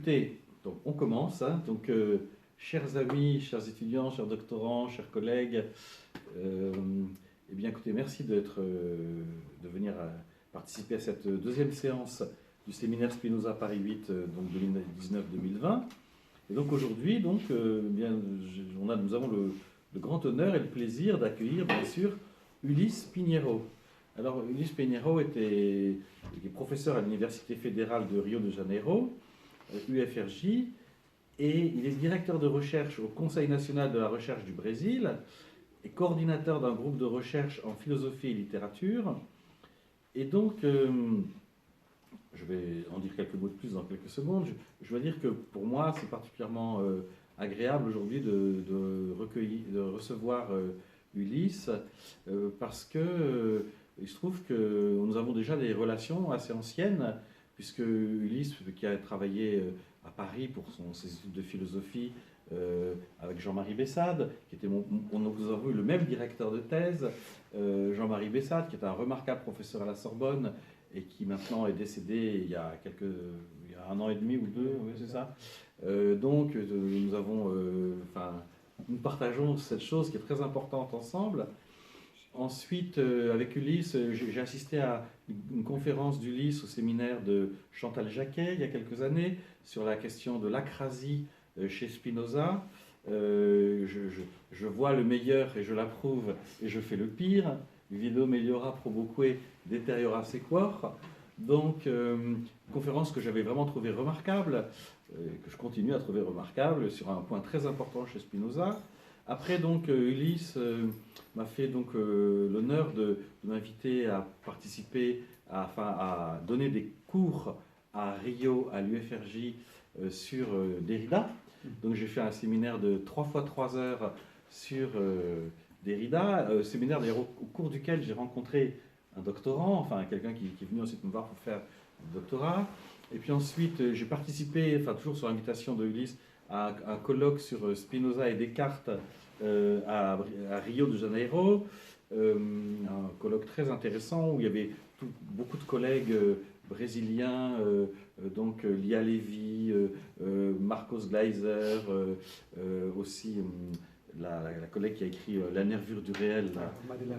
Écoutez, donc on commence, hein. Donc, chers amis, chers étudiants, chers doctorants, chers collègues, euh, eh bien écoutez, merci de venir participer à cette deuxième séance du séminaire Spinoza Paris 8, donc 2019-2020. Et donc aujourd'hui, donc, nous avons le grand honneur et le plaisir d'accueillir bien sûr Ulysse Pinheiro. Alors Ulysse Pinheiro est professeur à l'Université fédérale de Rio de Janeiro, UFRJ, et il est directeur de recherche au Conseil national de la recherche du Brésil et coordinateur d'un groupe de recherche en philosophie et littérature. Et donc, je vais en dire quelques mots de plus dans quelques secondes. Je dois dire que pour moi, c'est particulièrement agréable aujourd'hui de recevoir Ulysse, parce que il se trouve que nous avons déjà des relations assez anciennes, puisque Ulysse, qui a travaillé à Paris pour ses études de philosophie avec Jean-Marie Bessade, qui était nous avons eu le même directeur de thèse, Jean-Marie Bessade, qui est un remarquable professeur à la Sorbonne et qui maintenant est décédé il y a 1 an et demi ou 2, oui, c'est ça. Nous partageons cette chose qui est très importante ensemble. Ensuite, avec Ulysse, j'ai assisté à une conférence d'Ulysse au séminaire de Chantal Jacquet il y a quelques années sur la question de l'acrasie chez Spinoza. Je vois le meilleur et je l'approuve et je fais le pire. Vido meliora proboque deteriora sequor. Donc, conférence que j'avais vraiment trouvée remarquable, que je continue à trouver remarquable sur un point très important chez Spinoza. Après, donc, Ulysse m'a fait donc l'honneur de m'inviter à participer, à donner des cours à Rio, à l'UFRJ, sur Derrida. Donc, j'ai fait un séminaire de 3 fois 3 heures sur Derrida, séminaire d'ailleurs au cours duquel j'ai rencontré un doctorant, enfin quelqu'un qui est venu ensuite me voir pour faire le doctorat. Et puis ensuite, j'ai participé, toujours sur l'invitation de Ulysse, à un colloque sur Spinoza et Descartes à Rio de Janeiro, un colloque très intéressant où il y avait beaucoup de collègues brésiliens, donc Lia Levy, Marcos Gleiser, aussi la collègue qui a écrit La nervure du réel,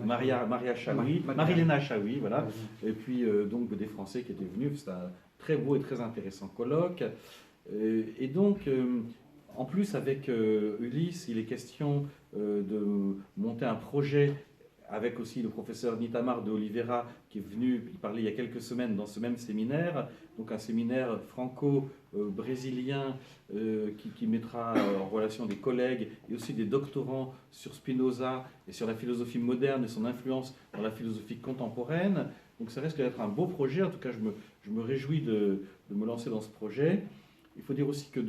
Maria Chaoui, Marilena Chaoui, voilà. Et puis donc des Français qui étaient venus. C'était un très beau et très intéressant colloque. Et donc, en plus, avec Ulysse, il est question de monter un projet avec aussi le professeur Nitamar de Oliveira, qui est venu parler il y a quelques semaines dans ce même séminaire, donc un séminaire franco-brésilien qui mettra en relation des collègues et aussi des doctorants sur Spinoza et sur la philosophie moderne et son influence dans la philosophie contemporaine. Donc ça risque d'être un beau projet. En tout cas, je me réjouis de me lancer dans ce projet. Il faut dire aussi que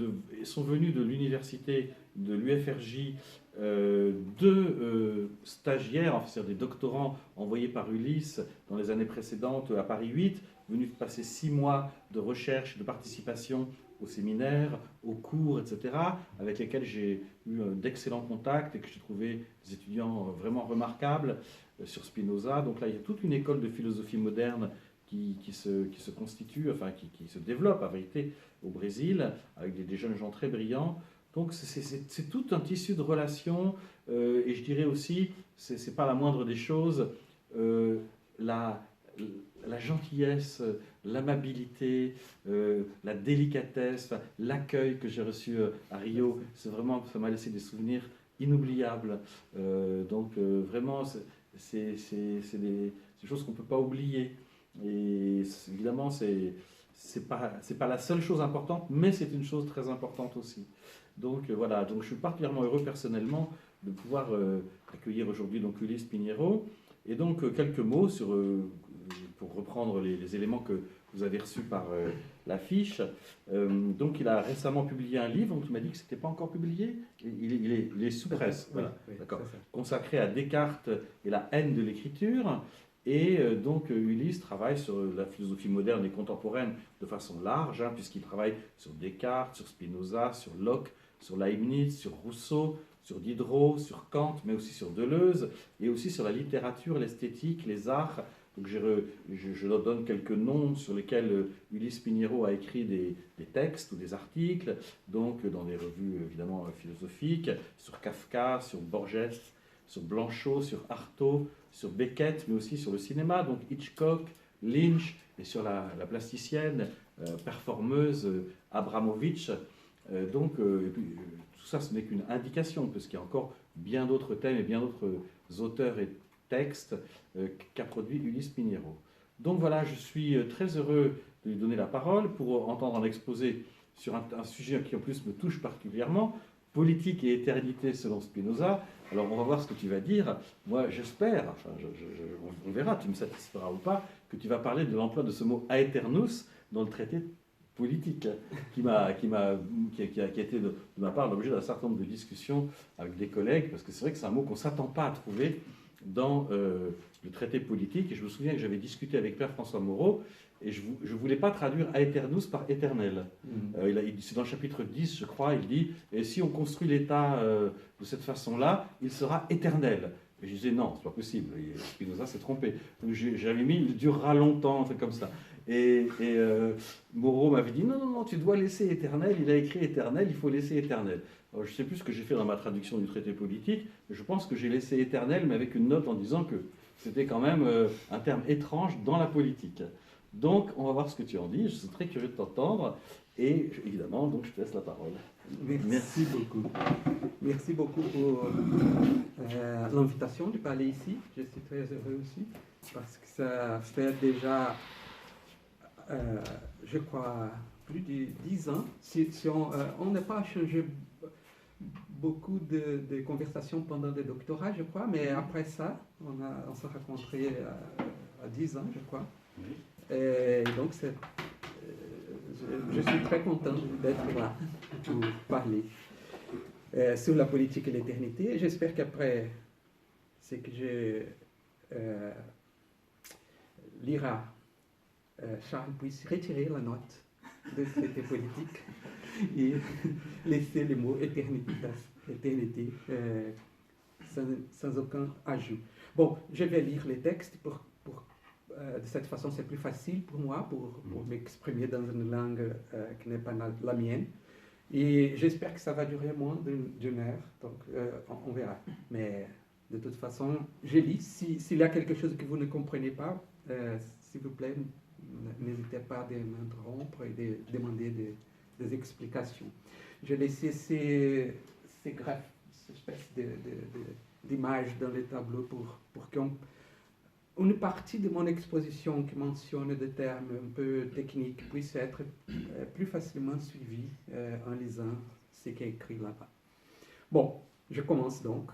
sont venus de l'université de l'UFRJ deux stagiaires, c'est-à-dire des doctorants envoyés par Ulysse dans les années précédentes à Paris 8, venus passer 6 mois de recherche, de participation au séminaire, aux cours, etc., avec lesquels j'ai eu d'excellents contacts et que j'ai trouvé des étudiants vraiment remarquables sur Spinoza. Donc là, il y a toute une école de philosophie moderne qui se constitue, qui se développe en vérité au Brésil, avec des jeunes gens très brillants. Donc c'est tout un tissu de relations, et je dirais aussi, c'est pas la moindre des choses, la gentillesse, l'amabilité, la délicatesse, l'accueil que j'ai reçu à Rio, ça m'a laissé des souvenirs inoubliables. Vraiment, c'est des choses qu'on ne peut pas oublier. Et évidemment, c'est pas la seule chose importante, mais c'est une chose très importante aussi. Donc voilà, donc je suis particulièrement heureux personnellement de pouvoir accueillir aujourd'hui donc Ulysse Pinheiro. Et donc quelques mots pour reprendre les éléments que vous avez reçus par l'affiche. Donc il a récemment publié un livre, donc il m'a dit que ce n'était pas encore publié. Il est sous presse, voilà, oui, d'accord, consacré à Descartes et la haine de l'écriture. Et donc Ulysse travaille sur la philosophie moderne et contemporaine de façon large, puisqu'il travaille sur Descartes, sur Spinoza, sur Locke, sur Leibniz, sur Rousseau, sur Diderot, sur Kant, mais aussi sur Deleuze, et aussi sur la littérature, l'esthétique, les arts, Donc je leur donne quelques noms sur lesquels Ulysse Pinheiro a écrit des textes ou des articles, donc dans des revues évidemment philosophiques, sur Kafka, sur Borges, sur Blanchot, sur Artaud, sur Beckett, mais aussi sur le cinéma, donc Hitchcock, Lynch, et sur la plasticienne, performeuse Abramovitch. Et puis, tout ça, ce n'est qu'une indication, parce qu'il y a encore bien d'autres thèmes et bien d'autres auteurs et textes qu'a produit Ulysse Pinheiro. Donc voilà, je suis très heureux de lui donner la parole pour entendre un exposé sur un sujet qui en plus me touche particulièrement, politique et éternité selon Spinoza. Alors on va voir ce que tu vas dire. Moi j'espère, enfin, on verra, tu me satisferas ou pas, que tu vas parler de l'emploi de ce mot aeternus dans le traité politique, qui a été de ma part l'objet d'un certain nombre de discussions avec des collègues, parce que c'est vrai que c'est un mot qu'on ne s'attend pas à trouver dans le traité politique. Et je me souviens que j'avais discuté avec Père François Moreau, et je ne voulais pas traduire aeternus par éternel. C'est dans le chapitre 10, je crois, il dit « Et si on construit l'État de cette façon-là, il sera éternel ». Et je disais « Non, c'est pas possible, Spinoza s'est trompé ». J'avais mis « Il durera longtemps », un truc comme ça. Et Moreau m'avait dit non, tu dois laisser éternel, il a écrit éternel, il faut laisser éternel. Alors, je ne sais plus ce que j'ai fait dans ma traduction du traité politique, mais je pense que j'ai laissé éternel, mais avec une note en disant que c'était quand même un terme étrange dans la politique. Donc, on va voir ce que tu en dis, je suis très curieux de t'entendre, et évidemment, donc je te laisse la parole. Merci beaucoup. Merci beaucoup pour l'invitation de parler ici. Je suis très heureux aussi, parce que ça fait déjà... je crois, plus de 10 ans. Si on n'a pas changé beaucoup de conversations pendant le doctorat, je crois, mais après ça, on s'est rencontrés à 10 ans, je crois. Et donc, je suis très content d'être là pour parler sur la politique et l'éternité. J'espère qu'après, ce que je lira, Charles puisse retirer la note de traité politique et laisser les mots éternité sans aucun ajout. Bon, je vais lire les textes de cette façon c'est plus facile pour moi pour m'exprimer dans une langue qui n'est pas la mienne. Et j'espère que ça va durer moins d'une heure, donc on verra. Mais de toute façon, je lis. S'il y a quelque chose que vous ne comprenez pas, s'il vous plaît, n'hésitez pas à m'interrompre et de demander des explications. J'ai laissé ces espèces d'images dans les tableaux pour qu'une partie de mon exposition qui mentionne des termes un peu techniques puisse être plus facilement suivie en lisant ce qui est écrit là-bas. Bon, je commence donc.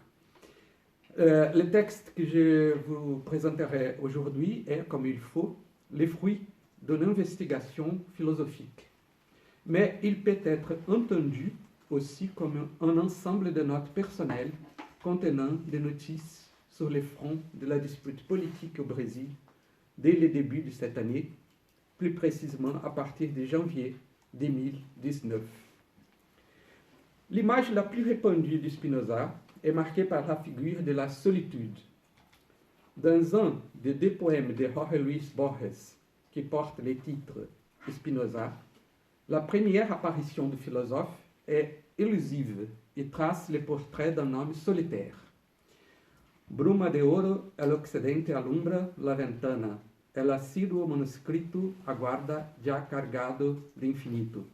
Le texte que je vous présenterai aujourd'hui est, comme il faut, les fruits d'une investigation philosophique. Mais il peut être entendu aussi comme un ensemble de notes personnelles contenant des notices sur les fronts de la dispute politique au Brésil dès le début de cette année, plus précisément à partir de janvier 2019. L'image la plus répandue de Spinoza est marquée par la figure de la solitude. Dans un des deux poèmes de Jorge Luis Borges, qui porte le titre Spinoza, la première apparition du philosophe est élusive et trace le portrait d'un homme solitaire. Bruma de ouro el occidente alumbra la ventana, el assíduo manuscrito aguarda já cargado de infinito.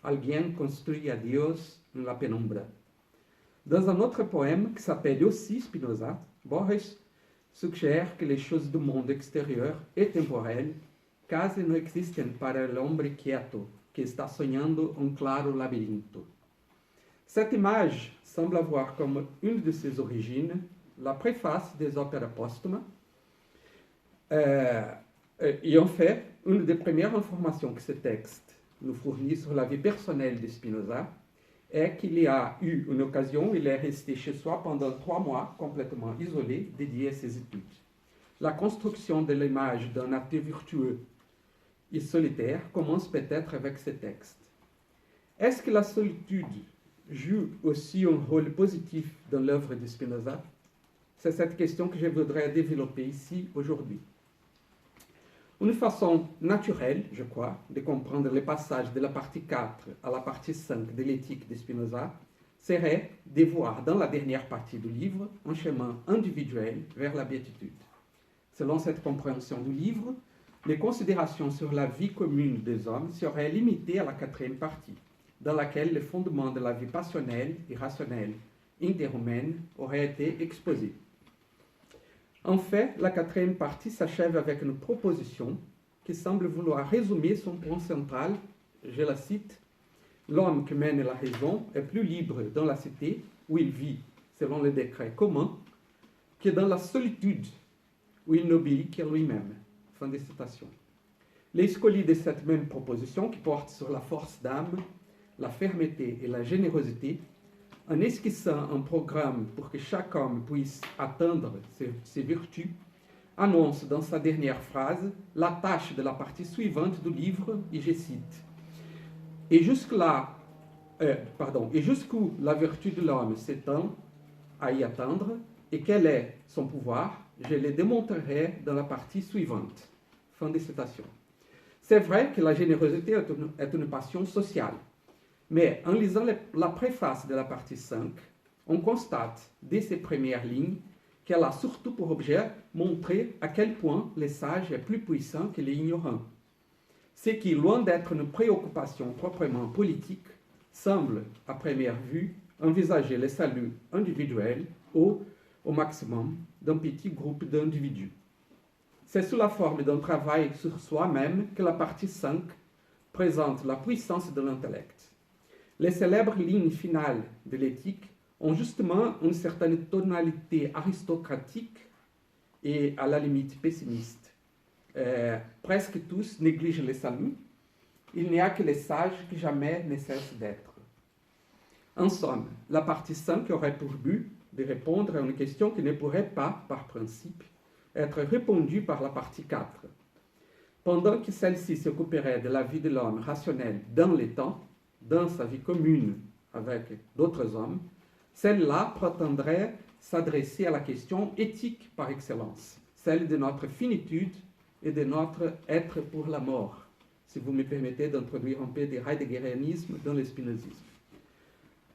Alguém construit à Dios en la penumbra. Dans un autre poème qui s'appelle aussi Spinoza, Borges suggère que les choses du monde extérieur et temporel quase não existem para o homem quieto que está sonhando claro labirinto. Cette image semble avoir comme une de ses origines la préface des opéras posthumes et en fait, une des premières informations que ce texte nous fournit sur la vie personnelle de Spinoza est qu'il y a eu une occasion où il est resté chez soi pendant 3 mois, complètement isolé, dédié à ses études. La construction de l'image d'un athée virtueux et solitaire commence peut-être avec ce texte. Est-ce que la solitude joue aussi un rôle positif dans l'œuvre de Spinoza? C'est cette question que je voudrais développer ici aujourd'hui. Une façon naturelle, je crois, de comprendre les passages de la partie 4 à la partie 5 de l'éthique de Spinoza serait de voir dans la dernière partie du livre un chemin individuel vers la béatitude. Selon cette compréhension du livre, les considérations sur la vie commune des hommes seraient limitées à la 4e partie, dans laquelle les fondements de la vie passionnelle et rationnelle interhumaine auraient été exposés. En fait, la 4e partie s'achève avec une proposition qui semble vouloir résumer son point central, je la cite, « L'homme qui mène la raison est plus libre dans la cité où il vit selon les décrets communs que dans la solitude où il n'obéit qu'à lui-même. » Fin de citation. Les scolies de cette même proposition, qui porte sur la force d'âme, la fermeté et la générosité, en esquissant un programme pour que chaque homme puisse atteindre ses vertus, annonce dans sa dernière phrase la tâche de la partie suivante du livre, et je cite, « Et jusqu'où la vertu de l'homme s'étend à y atteindre, et quel est son pouvoir, je le démontrerai dans la partie suivante. » Fin de citation. C'est vrai que la générosité est une passion sociale, mais en lisant la préface de la partie 5, on constate dès ses premières lignes qu'elle a surtout pour objet montrer à quel point le sage est plus puissant que l'ignorant. Ce qui, loin d'être une préoccupation proprement politique, semble, à première vue, envisager le salut individuel ou, au maximum, d'un petit groupe d'individus. C'est sous la forme d'un travail sur soi-même que la partie 5 présente la puissance de l'intellect. Les célèbres lignes finales de l'éthique ont justement une certaine tonalité aristocratique et à la limite pessimiste. Presque tous négligent le salut. Il n'y a que les sages qui jamais ne cessent d'être. En somme, la partie 5 aurait pour but de répondre à une question qui ne pourrait pas, par principe, être répondue par la partie 4. Pendant que celle-ci s'occuperait de la vie de l'homme rationnel dans les temps, dans sa vie commune avec d'autres hommes, celle-là prétendrait s'adresser à la question éthique par excellence, celle de notre finitude et de notre être pour la mort, si vous me permettez d'introduire un peu de heideggerianisme dans le spinozisme.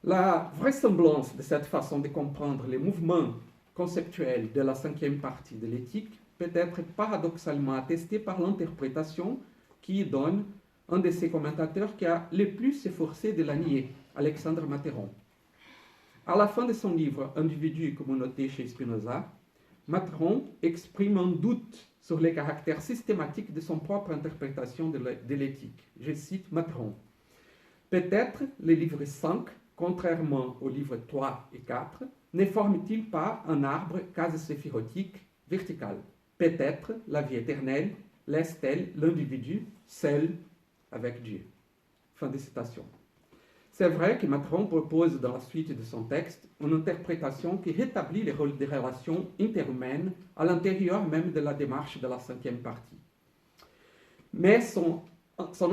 La vraisemblance de cette façon de comprendre les mouvements conceptuels de la 5e partie de l'éthique peut être paradoxalement attestée par l'interprétation qui y donne un de ses commentateurs qui a le plus efforcé de la nier, Alexandre Matteron. À la fin de son livre « Individu et communauté chez Spinoza », Matteron exprime un doute sur le caractère systématique de son propre interprétation de l'éthique. Je cite Matteron. « Peut-être le livre 5, contrairement aux livres 3 et 4, ne forme-t-il pas un arbre quasi-séphirotique vertical. Peut-être la vie éternelle laisse-t-elle l'individu seul avec Dieu. » Fin de citation. C'est vrai que Matteron propose dans la suite de son texte une interprétation qui rétablit les rôles des relations interhumaines à l'intérieur même de la démarche de la 5e partie. Mais son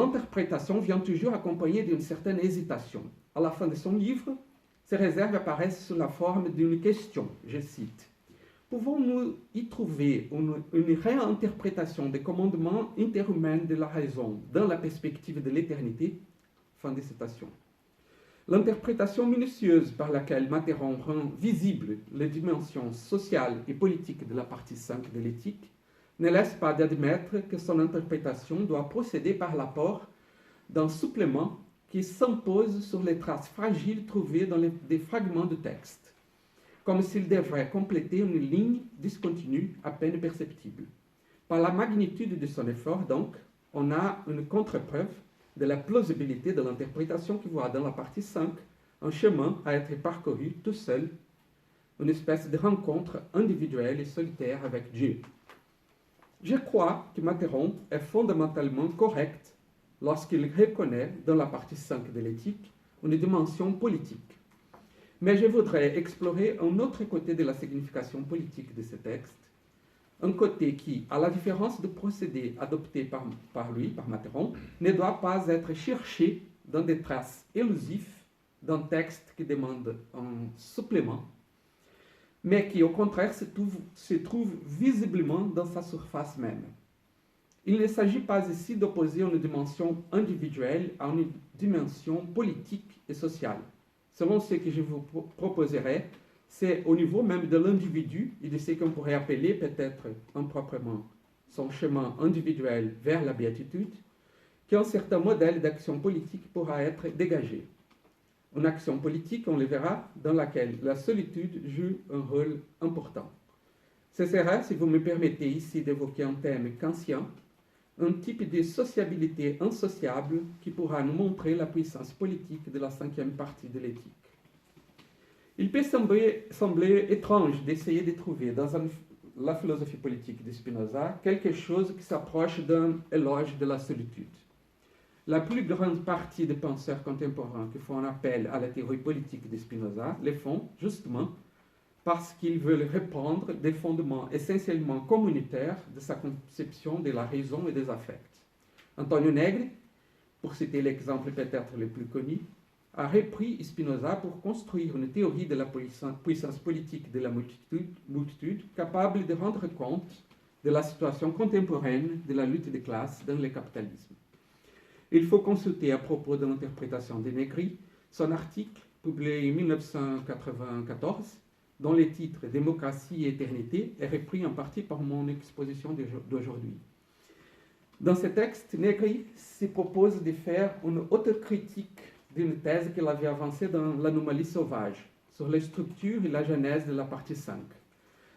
interprétation vient toujours accompagnée d'une certaine hésitation. À la fin de son livre, ces réserves apparaissent sous la forme d'une question, je cite. Pouvons-nous y trouver une réinterprétation des commandements interhumains de la raison dans la perspective de l'éternité? Fin de citation. L'interprétation minutieuse par laquelle Matteron rend visibles les dimensions sociales et politiques de la partie 5 de l'éthique ne laisse pas d'admettre que son interprétation doit procéder par l'apport d'un supplément qui s'impose sur les traces fragiles trouvées dans des fragments de texte, comme s'il devrait compléter une ligne discontinue à peine perceptible. Par la magnitude de son effort, donc, on a une contre-preuve de la plausibilité de l'interprétation qui voit dans la partie 5 un chemin à être parcouru tout seul, une espèce de rencontre individuelle et solitaire avec Dieu. Je crois que Matteron est fondamentalement correct lorsqu'il reconnaît dans la partie 5 de l'éthique une dimension politique. Mais je voudrais explorer un autre côté de la signification politique de ce texte, un côté qui, à la différence du procédé adopté par Matteron, ne doit pas être cherché dans des traces élusives d'un texte qui demande un supplément, mais qui, au contraire, se trouve visiblement dans sa surface même. Il ne s'agit pas ici d'opposer une dimension individuelle à une dimension politique et sociale. Selon ce que je vous proposerai, c'est au niveau même de l'individu et de ce qu'on pourrait appeler peut-être improprement son chemin individuel vers la béatitude, qu'un certain modèle d'action politique pourra être dégagé. Une action politique, on le verra, dans laquelle la solitude joue un rôle important. Ce sera, si vous me permettez ici d'évoquer un thème kantien, un type de sociabilité insociable qui pourra nous montrer la puissance politique de la 5e partie de l'éthique. Il peut sembler étrange d'essayer de trouver dans la philosophie politique de Spinoza quelque chose qui s'approche d'un éloge de la solitude. La plus grande partie des penseurs contemporains qui font appel à la théorie politique de Spinoza le font justement parce qu'ils veulent répandre des fondements essentiellement communautaires de sa conception de la raison et des affects. Antonio Negri, pour citer l'exemple peut-être le plus connu, a repris Spinoza pour construire une théorie de la puissance politique de la multitude capable de rendre compte de la situation contemporaine de la lutte des classes dans le capitalisme. Il faut consulter à propos de l'interprétation de Negri son article publié en 1994, dont le titre « Démocratie et éternité » est repris en partie par mon exposition d'aujourd'hui. Dans ce texte, Negri se propose de faire une autocritique d'une thèse qu'il avait avancée dans l'anomalie sauvage, sur les structures et la genèse de la partie 5.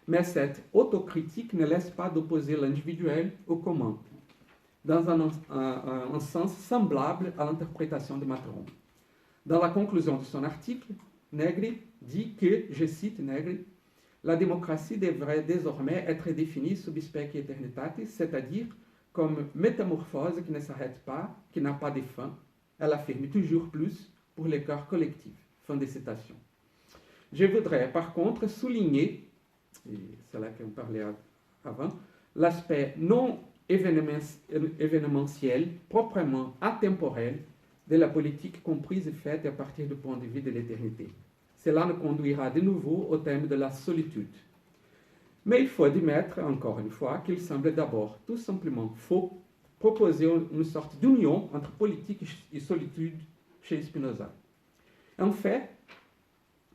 Mais cette autocritique ne laisse pas d'opposer l'individuel au commun, dans un sens semblable à l'interprétation de Matron. Dans la conclusion de son article, Negri dit que, je cite Negri, « La démocratie devrait désormais être définie sub specie aeternitatis, c'est-à-dire comme métamorphose qui ne s'arrête pas, qui n'a pas de fin. Elle affirme toujours plus pour les corps collectifs. » Fin de citation. Je voudrais par contre souligner, et c'est là qu'on parlait avant, l'aspect non événementiel, proprement atemporel, de la politique comprise et faite à partir du point de vue de l'éternité. Cela nous conduira de nouveau au thème de la solitude. Mais il faut admettre, encore une fois, qu'il semble d'abord tout simplement faux proposer une sorte d'union entre politique et solitude chez Spinoza. En fait,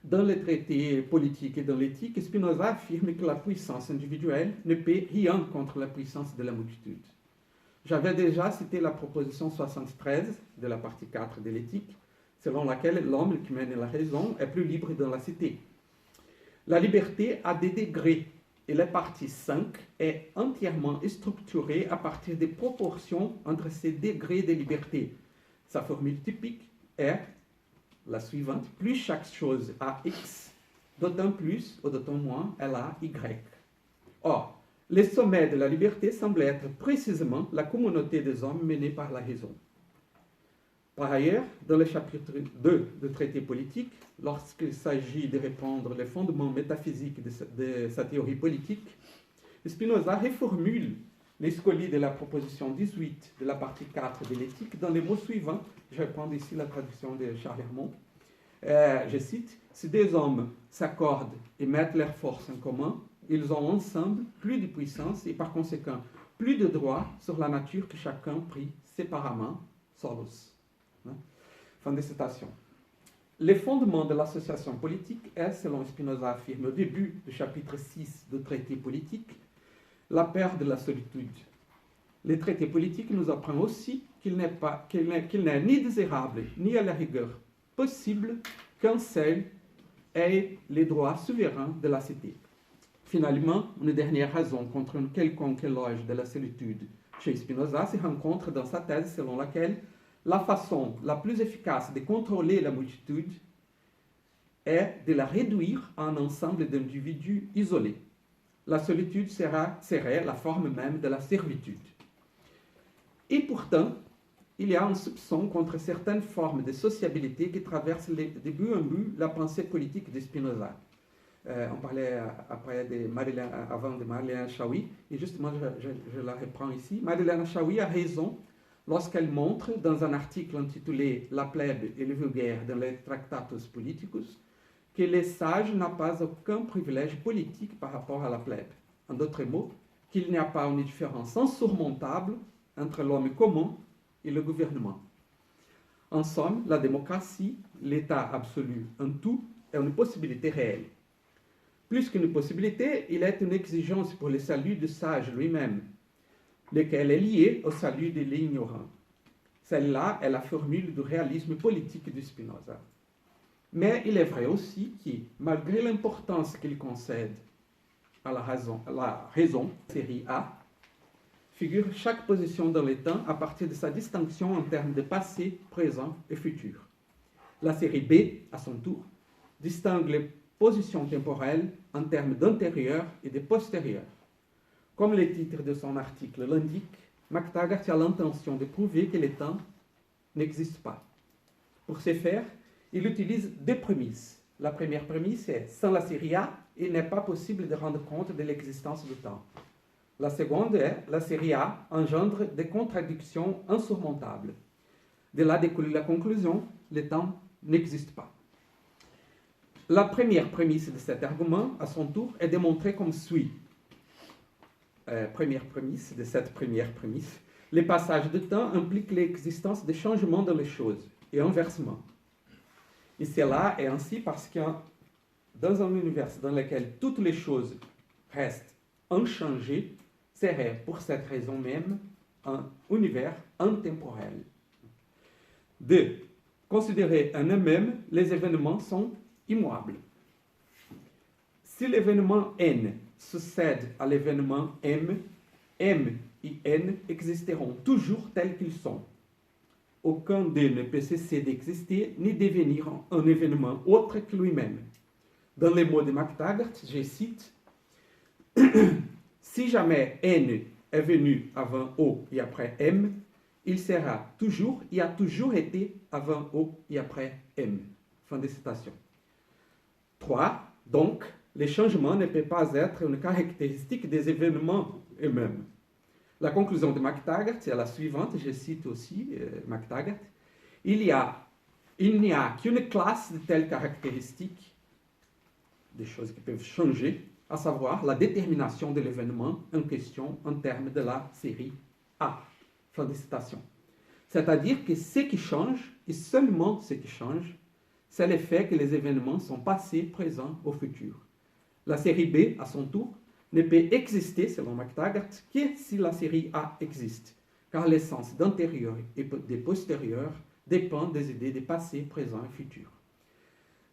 dans les traités politiques et dans l'éthique, Spinoza affirme que la puissance individuelle ne peut rien contre la puissance de la multitude. J'avais déjà cité la proposition 73 de la partie 4 de l'éthique, selon laquelle l'homme qui mène la raison est plus libre dans la cité. La liberté a des degrés et la partie 5 est entièrement structurée à partir des proportions entre ces degrés de liberté. Sa formule typique est la suivante: plus chaque chose a X, d'autant plus ou d'autant moins elle a Y. Or, le sommet de la liberté semble être précisément la communauté des hommes menée par la raison. Par ailleurs, dans le chapitre 2 du traité politique, lorsqu'il s'agit de répandre les fondements métaphysiques de sa théorie politique, Spinoza reformule les scolies de la proposition 18 de la partie 4 de l'éthique dans les mots suivants. Je vais prendre ici la traduction de Charles Hermont. Je cite: « Si deux hommes s'accordent et mettent leurs forces en commun, ils ont ensemble plus de puissance et par conséquent plus de droits sur la nature que chacun prit séparément, solus. » Fin de citation. Les fondements de l'association politique est, selon Spinoza affirme au début du chapitre 6 du traité politique, la perte de la solitude. Le traité politique nous apprend aussi qu'il n'est ni désirable ni à la rigueur possible qu'un seul ait les droits souverains de la cité. Finalement, une dernière raison contre un quelconque éloge de la solitude chez Spinoza se rencontre dans sa thèse selon laquelle la façon la plus efficace de contrôler la multitude est de la réduire à un ensemble d'individus isolés. La solitude serait la forme même de la servitude. Et pourtant, il y a un soupçon contre certaines formes de sociabilité qui traversent de but en but la pensée politique de Spinoza. On parlait avant de Madeleine Chaoui, et justement je la reprends ici. Madeleine Chaoui a raison lorsqu'elle montre, dans un article intitulé « La plèbe et le vulgaire dans les Tractatus Politicus », que le sage n'a pas aucun privilège politique par rapport à la plèbe. En d'autres mots, qu'il n'y a pas une différence insurmontable entre l'homme commun et le gouvernement. En somme, la démocratie, l'état absolu en tout, est une possibilité réelle. Plus qu'une possibilité, il est une exigence pour le salut du sage lui-même, lequel est lié au salut de l'ignorant. Celle-là est la formule du réalisme politique de Spinoza. Mais il est vrai aussi que, malgré l'importance qu'il concède à la raison, série A, figure chaque position dans le temps à partir de sa distinction en termes de passé, présent et futur. La série B, à son tour, distingue les positions temporelles en termes d'antérieur et de postérieur. Comme le titre de son article l'indique, McTaggart a l'intention de prouver que le temps n'existe pas. Pour ce faire, il utilise deux prémisses. La première prémisse est, sans la série A, il n'est pas possible de rendre compte de l'existence du temps. La seconde est, la série A engendre des contradictions insurmontables. De là découle la conclusion, le temps n'existe pas. La première prémisse de cet argument, à son tour, est démontrée comme suit. Première prémisse de cette première prémisse. Les passages de temps impliquent l'existence de changements dans les choses, et inversement. Et cela est ainsi parce que dans un univers dans lequel toutes les choses restent inchangées, serait pour cette raison même un univers intemporel. 2. Considérés en eux-mêmes, les événements sont immuables. Si l'événement N succède à l'événement M, M et N existeront toujours tels qu'ils sont. Aucun d'eux ne peut cesser d'exister ni devenir un événement autre que lui-même. Dans les mots de McTaggart, je cite, si jamais N est venu avant O et après M, il sera toujours et a toujours été avant O et après M. Fin de citation. 3. Donc, les changements ne peuvent pas être une caractéristique des événements eux-mêmes. La conclusion de McTaggart est la suivante, je cite aussi McTaggart. Il n'y a qu'une classe de telles caractéristiques, des choses qui peuvent changer, à savoir la détermination de l'événement en question en termes de la série A. Fin de citation. C'est-à-dire que ce qui change, et seulement ce qui change, c'est le fait que les événements sont passés, présents ou futurs. La série B, à son tour, ne peut exister, selon McTaggart, que si la série A existe, car l'essence d'antérieur et de postérieur dépend des idées de passé, présent et futur.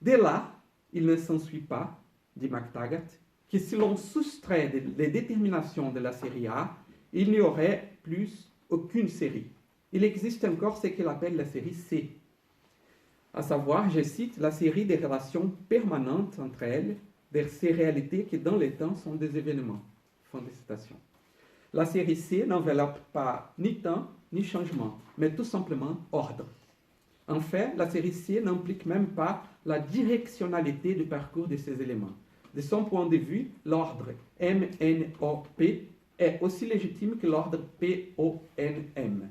Dès là, il ne s'ensuit pas, dit McTaggart, que si l'on soustrait les déterminations de la série A, il n'y aurait plus aucune série. Il existe encore ce qu'il appelle la série C, à savoir, je cite, la série des relations permanentes entre elles, vers ces réalités qui dans le temps sont des événements. Fin de citation. La série C n'enveloppe pas ni temps ni changement, mais tout simplement ordre. En fait, la série C n'implique même pas la directionnalité du parcours de ces éléments. De son point de vue, l'ordre M-N-O-P est aussi légitime que l'ordre P-O-N-M.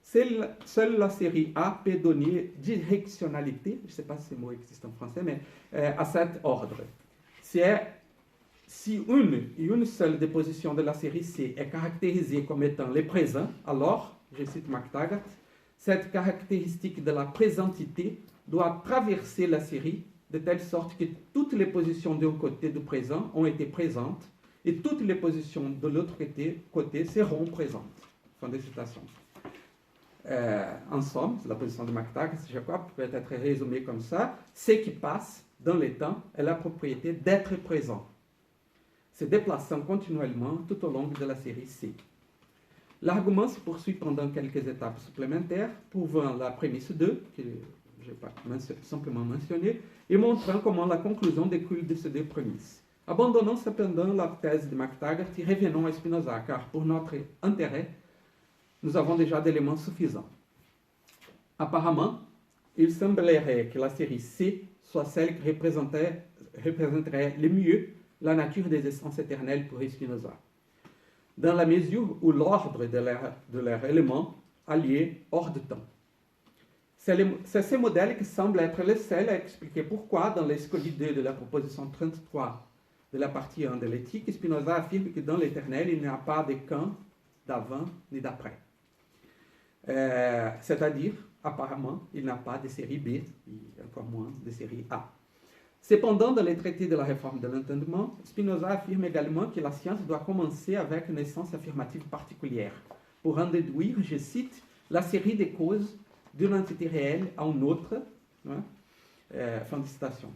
Seule la série A peut donner directionnalité, je ne sais pas si ce mot existe en français, mais à cet ordre. Si une seule des positions de la série C est caractérisée comme étant les présents, alors, je cite McTaggart, cette caractéristique de la présentité doit traverser la série de telle sorte que toutes les positions d'un côté du présent ont été présentes et toutes les positions de l'autre côté seront présentes. Fin de citation. En somme, la position de McTaggart, je crois, peut être résumée comme ça. Ce qui passe dans le temps est la propriété d'être présent, se déplaçant continuellement tout au long de la série C. L'argument se poursuit pendant quelques étapes supplémentaires, prouvant la prémisse 2, que je n'ai pas simplement mentionné, et montrant comment la conclusion découle de ces deux prémisses. Abandonnons cependant la thèse de McTaggart et revenons à Spinoza, car pour notre intérêt, nous avons déjà d'éléments suffisants. Apparemment, il semblerait que la série C soit celle qui représenterait le mieux la nature des essences éternelles pour Spinoza, dans la mesure où l'ordre de leurs éléments alliés hors de temps. C'est ce modèle qui semble être le seul à expliquer pourquoi, dans l'escolie 2 de la proposition 33 de la partie 1 de l'éthique, Spinoza affirme que dans l'éternel, il n'y a pas de quand, d'avant ni d'après. C'est-à-dire, apparemment, il n'y a pas de série B, et encore moins de série A. Cependant, dans les traités de la réforme de l'entendement, Spinoza affirme également que la science doit commencer avec une essence affirmative particulière, pour en déduire, je cite, la série des causes d'une entité réelle à une autre. Fin de citation.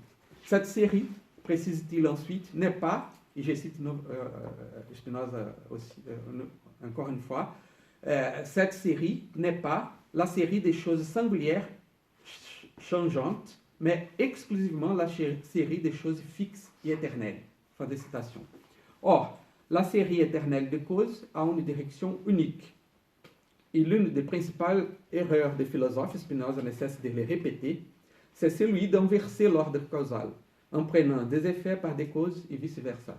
Cette série, précise-t-il ensuite, n'est pas, et je cite Spinoza aussi, encore une fois, cette série n'est pas la série des choses singulières changeantes, mais exclusivement la série des choses fixes et éternelles. Fin de citation. Or, la série éternelle de causes a une direction unique. Et l'une des principales erreurs des philosophes, Spinoza ne cesse de les répéter, c'est celui d'inverser l'ordre causal, en prenant des effets par des causes et vice-versa.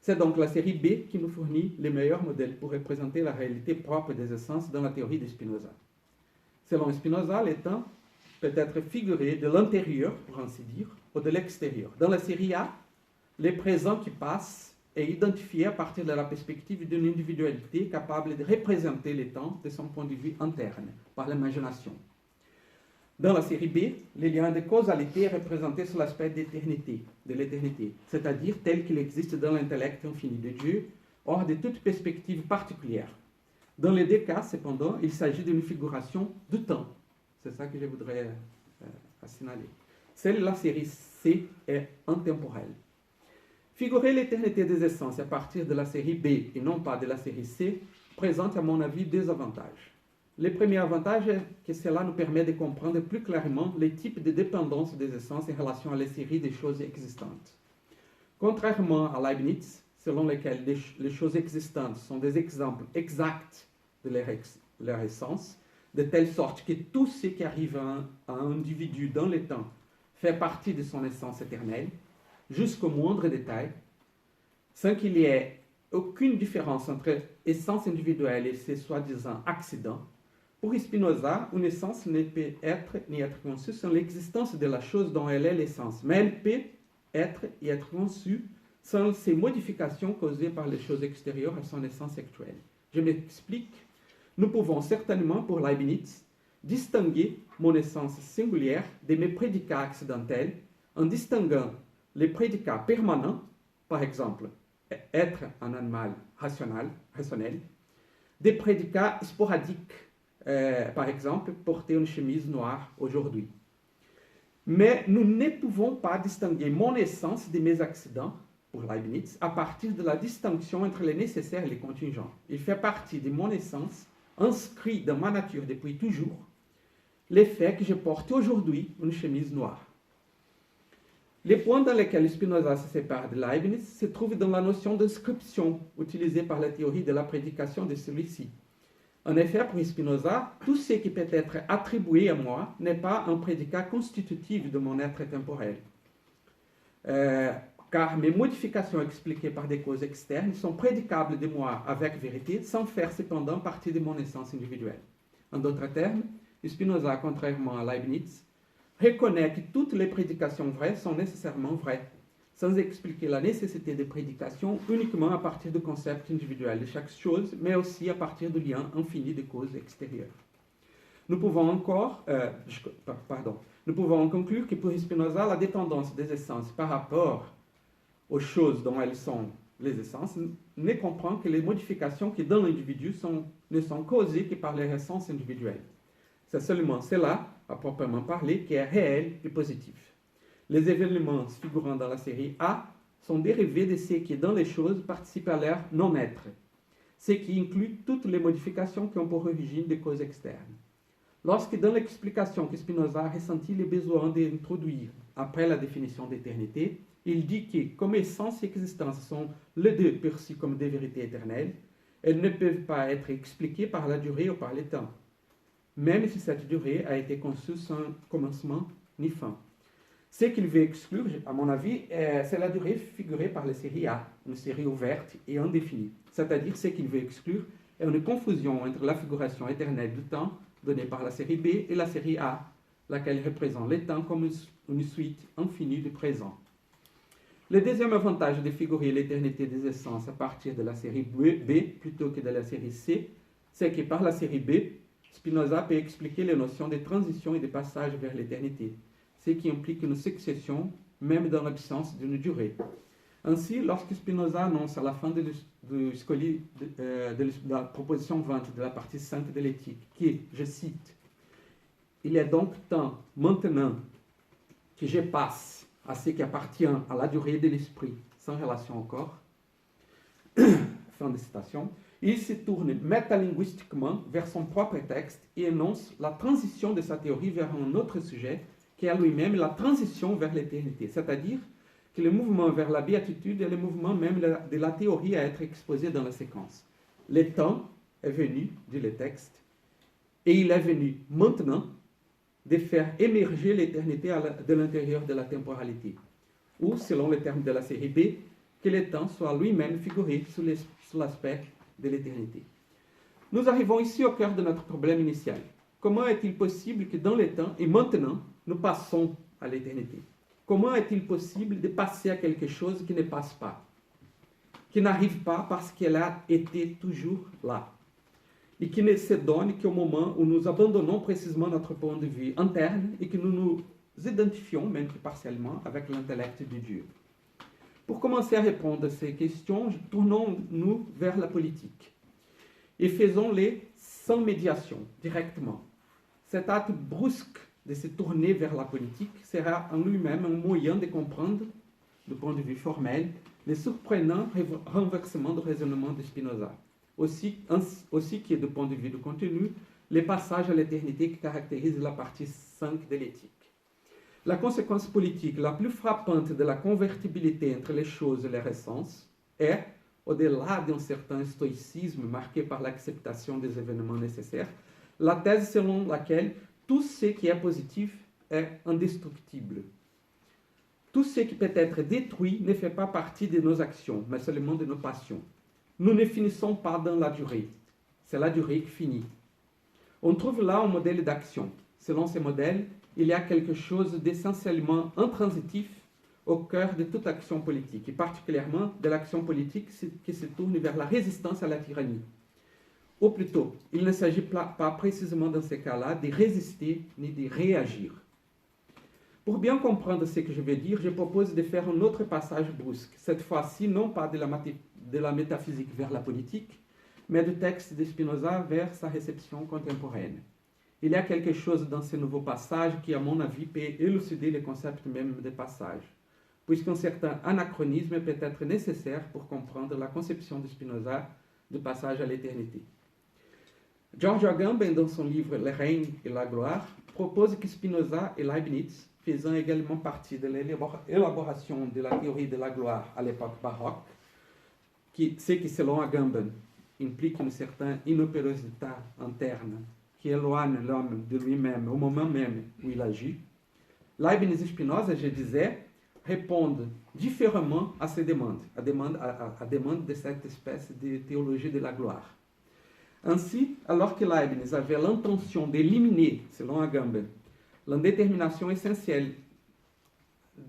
C'est donc la série B qui nous fournit les meilleurs modèles pour représenter la réalité propre des essences dans la théorie de Spinoza. Selon Spinoza, le temps peut être figuré de l'intérieur, pour ainsi dire, ou de l'extérieur. Dans la série A, le présent qui passe est identifié à partir de la perspective d'une individualité capable de représenter le temps de son point de vue interne, par l'imagination. Dans la série B, le lien de causalité est représenté sous l'aspect d'éternité, de l'éternité, c'est-à-dire tel qu'il existe dans l'intellect infini de Dieu, hors de toute perspective particulière. Dans les deux cas, cependant, il s'agit d'une figuration du temps. C'est ça que je voudrais signaler. Celle de la série C est intemporelle. Figurer l'éternité des essences à partir de la série B et non pas de la série C présente, à mon avis, deux avantages. Le premier avantage est que cela nous permet de comprendre plus clairement les types de dépendance des essences en relation à la série des choses existantes. Contrairement à Leibniz, selon lequel les choses existantes sont des exemples exacts de leur essence, de telle sorte que tout ce qui arrive à un individu dans le temps fait partie de son essence éternelle, jusqu'au moindre détail, sans qu'il y ait aucune différence entre essence individuelle et ses soi-disant accidents. Pour Spinoza, une essence ne peut être ni être conçue sans l'existence de la chose dont elle est l'essence, mais elle peut être et être conçue sans ces modifications causées par les choses extérieures à son essence actuelle. Je m'explique. Nous pouvons certainement, pour Leibniz, distinguer mon essence singulière de mes prédicats accidentels en distinguant les prédicats permanents, par exemple, être un animal rationnel, des prédicats sporadiques, par exemple, porter une chemise noire aujourd'hui. Mais nous ne pouvons pas distinguer mon essence de mes accidents, pour Leibniz, à partir de la distinction entre les nécessaires et les contingents. Il fait partie de mon essence, inscrit dans ma nature depuis toujours, le fait que je porte aujourd'hui une chemise noire. Les points dans lesquels Spinoza se sépare de Leibniz se trouvent dans la notion d'inscription utilisée par la théorie de la prédication de celui-ci. En effet, pour Spinoza, tout ce qui peut être attribué à moi n'est pas un prédicat constitutif de mon être temporel. Car mes modifications expliquées par des causes externes sont prédicables de moi avec vérité, sans faire cependant partie de mon essence individuelle. En d'autres termes, Spinoza, contrairement à Leibniz, reconnaît que toutes les prédications vraies sont nécessairement vraies, sans expliquer la nécessité de prédication uniquement à partir du concept individuel de chaque chose, mais aussi à partir du lien infini de causes extérieures. Nous pouvons en conclure que pour Spinoza, la dépendance des essences par rapport aux choses dont elles sont les essences ne comprend que les modifications qui dans l'individu ne sont causées que par les essences individuelles. C'est seulement cela, à proprement parler, qui est réel et positif. Les événements figurant dans la série A sont dérivés de ce qui, dans les choses, participe à leur non-être, ce qui inclut toutes les modifications qui ont pour origine des causes externes. Lorsque, dans l'explication que Spinoza a ressenti le besoin d'introduire après la définition d'éternité, il dit que, comme essence et existence sont les deux perçues comme des vérités éternelles, elles ne peuvent pas être expliquées par la durée ou par le temps, même si cette durée a été conçue sans commencement ni fin. Ce qu'il veut exclure, à mon avis, c'est la durée figurée par la série A, une série ouverte et indéfinie. C'est-à-dire, ce qu'il veut exclure est une confusion entre la figuration éternelle du temps donnée par la série B et la série A, laquelle représente le temps comme une suite infinie de présents. Le deuxième avantage de figurer l'éternité des essences à partir de la série B plutôt que de la série C, c'est que par la série B, Spinoza peut expliquer les notions de transition et de passage vers l'éternité, ce qui implique une succession, même dans l'absence d'une durée. Ainsi, lorsque Spinoza annonce à la fin de la proposition 20 de la partie 5 de l'éthique, que, je cite, « Il est donc temps, maintenant, que je passe à ce qui appartient à la durée de l'esprit, sans relation au corps », fin de citation, il se tourne métalinguistiquement vers son propre texte et énonce la transition de sa théorie vers un autre sujet, qui est lui-même la transition vers l'éternité, c'est-à-dire que le mouvement vers la béatitude est le mouvement même de la théorie à être exposé dans la séquence. Le temps est venu, dit le texte, et il est venu maintenant de faire émerger l'éternité de l'intérieur de la temporalité, ou, selon le terme de la série B, que le temps soit lui-même figuré sous l'aspect de l'éternité. Nous arrivons ici au cœur de notre problème initial. Comment est-il possible que dans le temps et maintenant, nous passons à l'éternité? Comment est-il possible de passer à quelque chose qui ne passe pas, qui n'arrive pas parce qu'elle a été toujours là, et qui ne se donne qu'au moment où nous abandonnons précisément notre point de vue interne et que nous nous identifions, même que partiellement, avec l'intellect de Dieu? Pour commencer à répondre à ces questions, tournons-nous vers la politique et faisons-les sans médiation, directement. Cet acte brusque de se tourner vers la politique sera en lui-même un moyen de comprendre, du point de vue formel, les surprenants renversements de raisonnement de Spinoza, aussi que, du point de vue du contenu, les passages à l'éternité qui caractérisent la partie 5 de l'éthique. La conséquence politique la plus frappante de la convertibilité entre les choses et leur essence est, au-delà d'un certain stoïcisme marqué par l'acceptation des événements nécessaires, la thèse selon laquelle tout ce qui est positif est indestructible. Tout ce qui peut être détruit ne fait pas partie de nos actions, mais seulement de nos passions. Nous ne finissons pas dans la durée. C'est la durée qui finit. On trouve là un modèle d'action. Selon ce modèle, il y a quelque chose d'essentiellement intransitif au cœur de toute action politique, et particulièrement de l'action politique qui se tourne vers la résistance à la tyrannie. Ou plutôt, il ne s'agit pas précisément dans ces cas-là de résister ni de réagir. Pour bien comprendre ce que je veux dire, je propose de faire un autre passage brusque, cette fois-ci non pas de la métaphysique vers la politique, mais du texte de Spinoza vers sa réception contemporaine. Il y a quelque chose dans ce nouveau passage qui, à mon avis, peut élucider le concept même de passage, puisqu'un certain anachronisme peut être nécessaire pour comprendre la conception de Spinoza du passage à l'éternité. George Agamben, dans son livre Le règne et la gloire, propose que Spinoza et Leibniz, faisant également partie de l'élaboration de la théorie de la gloire à l'époque baroque, ce qui, selon Agamben, implique une certaine inopérosité interne qui éloigne l'homme de lui-même au moment même où il agit, Leibniz et Spinoza, je disais, répondent différemment à ces demandes, à demande de cette espèce de théologie de la gloire. Ainsi, alors que Leibniz avait l'intention d'éliminer, selon Agamben, l'indétermination essentielle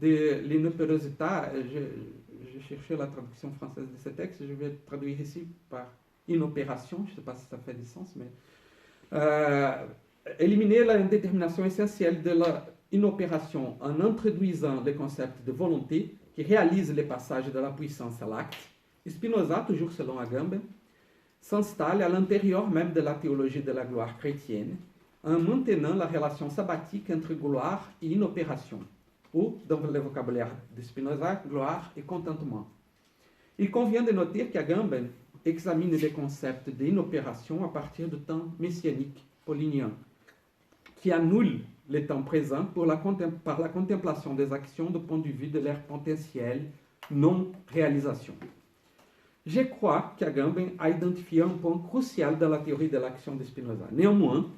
de l'inopérosité, je cherchais la traduction française de ce texte, je vais traduire ici par inopération, je ne sais pas si ça fait du sens, mais éliminer l'indétermination essentielle de l'inopération en introduisant le concept de volonté qui réalise le passage de la puissance à l'acte. Spinoza, toujours selon Agamben, s'installe à l'intérieur même de la théologie de la gloire chrétienne, en maintenant la relation sabbatique entre gloire et inopération, ou, dans le vocabulaire de Spinoza, gloire et contentement. Il convient de noter qu'Agamben examine les concepts d'inopération à partir du temps messianique paulinien, qui annule le temps présent par la contemplation des actions du point de vue de leur potentiel non-réalisation. Je crois qu'Agamben a identifié un point crucial dans la théorie de l'action de Spinoza. Néanmoins,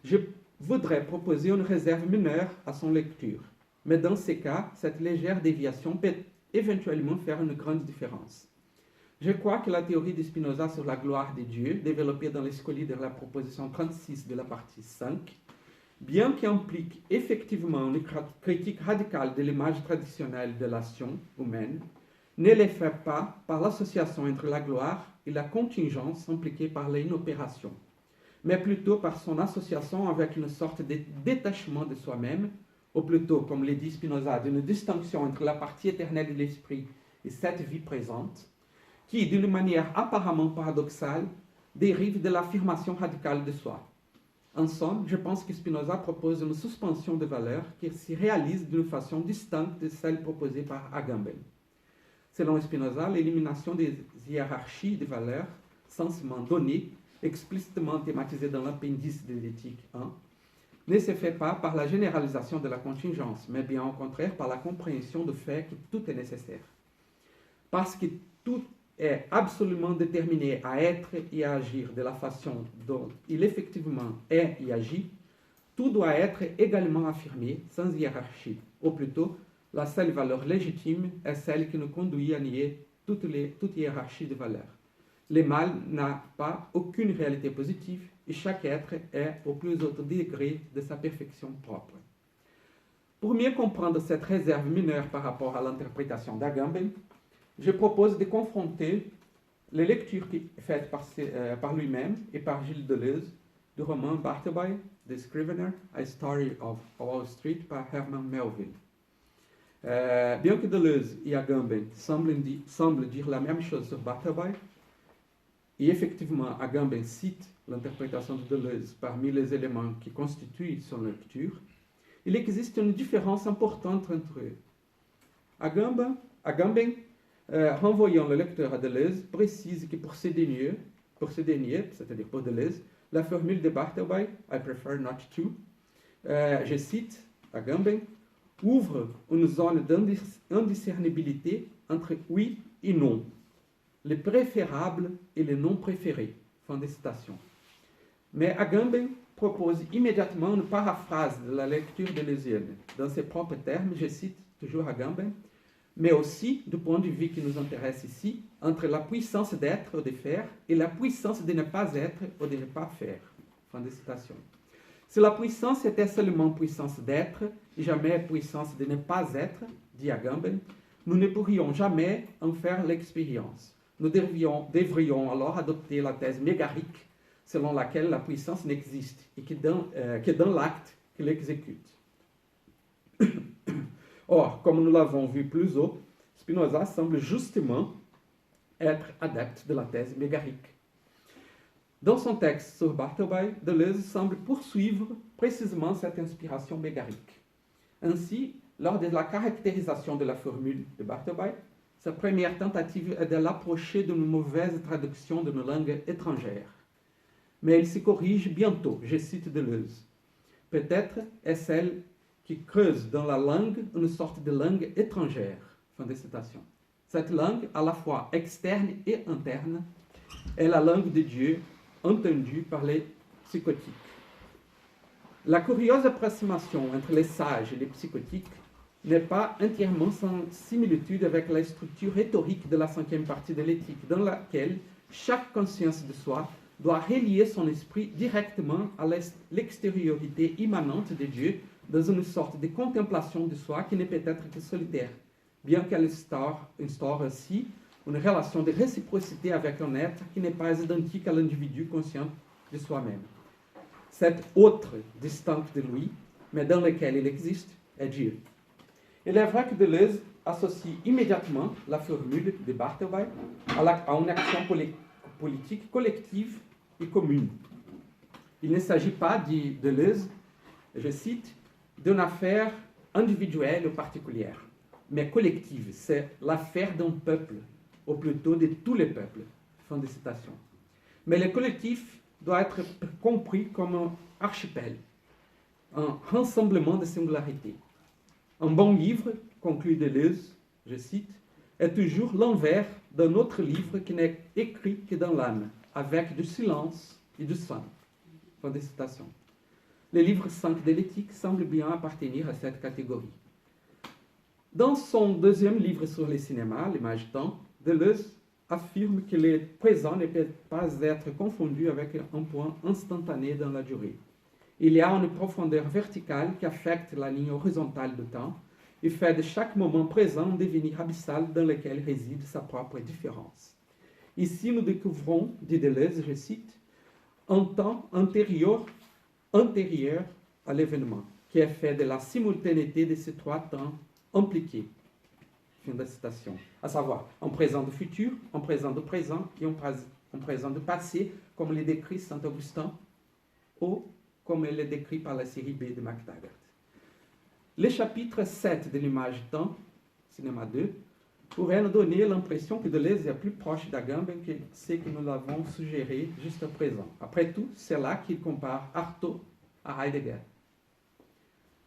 je voudrais proposer une réserve mineure à son lecture. Mais dans ces cas, cette légère déviation peut éventuellement faire une grande différence. Je crois que la théorie de Spinoza sur la gloire de Dieu, développée dans l'escolier de la proposition 36 de la partie 5, bien qu'il implique effectivement une critique radicale de l'image traditionnelle de l'action humaine, ne le fait pas par l'association entre la gloire et la contingence impliquée par l'inopération, mais plutôt par son association avec une sorte de détachement de soi-même, ou plutôt, comme le dit Spinoza, d'une distinction entre la partie éternelle de l'esprit et cette vie présente, qui, d'une manière apparemment paradoxale, dérive de l'affirmation radicale de soi. En somme, je pense que Spinoza propose une suspension de valeur qui se réalise d'une façon distincte de celle proposée par Agamben. Selon Spinoza, l'élimination des hiérarchies de valeurs, censément données, explicitement thématisées dans l'appendice de l'éthique 1, ne se fait pas par la généralisation de la contingence, mais bien au contraire par la compréhension du fait que tout est nécessaire. Parce que tout est absolument déterminé à être et à agir de la façon dont il effectivement est et agit, tout doit être également affirmé sans hiérarchie, ou plutôt, la seule valeur légitime est celle qui nous conduit à nier toute hiérarchie de valeurs. Le mal n'a pas aucune réalité positive et chaque être est au plus haut degré de sa perfection propre. Pour mieux comprendre cette réserve mineure par rapport à l'interprétation d'Agamben, je propose de confronter les lectures faites par lui-même et par Gilles Deleuze du roman Bartleby, The Scrivener, A Story of Wall Street par Herman Melville. Bien que Deleuze et Agamben semblent dire la même chose sur Bartleby, et effectivement Agamben cite l'interprétation de Deleuze parmi les éléments qui constituent son lecture, il existe une différence importante entre eux. Agamben, renvoyant le lecteur à Deleuze, précise que pour ce dernier, c'est-à-dire pour Deleuze, la formule de Bartleby, I prefer not to, je cite Agamben, ouvre une zone d'indiscernibilité entre oui et non, le préférable et le non préféré. Fin de citation. Mais Agamben propose immédiatement une paraphrase de la lecture deleuzienne. Dans ses propres termes, je cite toujours Agamben, mais aussi, du point de vue qui nous intéresse ici, entre la puissance d'être ou de faire et la puissance de ne pas être ou de ne pas faire. Fin de citation. Si la puissance était seulement puissance d'être et jamais puissance de ne pas être, dit Agamben, nous ne pourrions jamais en faire l'expérience. Nous devrions alors adopter la thèse mégarique selon laquelle la puissance n'existe et que dans l'acte qui l'exécute. Or, comme nous l'avons vu plus haut, Spinoza semble justement être adepte de la thèse mégarique. Dans son texte sur Bartleby, Deleuze semble poursuivre précisément cette inspiration mégarique. Ainsi, lors de la caractérisation de la formule de Bartleby, sa première tentative est de l'approcher d'une mauvaise traduction d'une langue étrangère. Mais il se corrige bientôt, je cite Deleuze. Peut-être est celle qui creuse dans la langue une sorte de langue étrangère. Fin de citation. Cette langue, à la fois externe et interne, est la langue de Dieu, entendue par les psychotiques. La curieuse approximation entre les sages et les psychotiques n'est pas entièrement sans similitude avec la structure rhétorique de la 5e partie de l'éthique, dans laquelle chaque conscience de soi doit relier son esprit directement à l'extériorité immanente de Dieu dans une sorte de contemplation de soi qui ne peut être que solitaire, bien qu'elle instaure aussi une relation de réciprocité avec un être qui n'est pas identique à l'individu conscient de soi-même. Cet autre distinct de lui, mais dans lequel il existe, est Dieu. Il est vrai que Deleuze associe immédiatement la formule de Bartleby à une action politique collective et commune. Il ne s'agit pas, dit Deleuze, je cite, d'une affaire individuelle ou particulière, mais collective. C'est l'affaire d'un peuple, ou plutôt de tous les peuples. Fin de citation. Mais le collectif doit être compris comme un archipel, un rassemblement de singularités. Un bon livre, conclut Deleuze, je cite, est toujours l'envers d'un autre livre qui n'est écrit que dans l'âme, avec du silence et du sang. Fin de citation. Le livre 5 de l'éthique semble bien appartenir à cette catégorie. Dans son deuxième livre sur le cinéma, L'image-temps, Deleuze affirme que le présent ne peut pas être confondu avec un point instantané dans la durée. Il y a une profondeur verticale qui affecte la ligne horizontale du temps et fait de chaque moment présent un devenir abyssal dans lequel réside sa propre différence. Ici, nous découvrons, dit Deleuze, je cite, un temps antérieur à l'événement, qui est fait de la simultanéité de ces trois temps impliqués. Fin de citation. À savoir, un présent de futur, un présent de présent et un présent de passé, comme le décrit Saint-Augustin, ou comme il est décrit par la série B de MacTaggart. Le chapitre 7 de l'image temps, cinéma 2, pourrait nous donner l'impression que Deleuze est plus proche d'Agamben que ce que nous l'avons suggéré jusqu'à présent. Après tout, c'est là qu'il compare Artaud à Heidegger,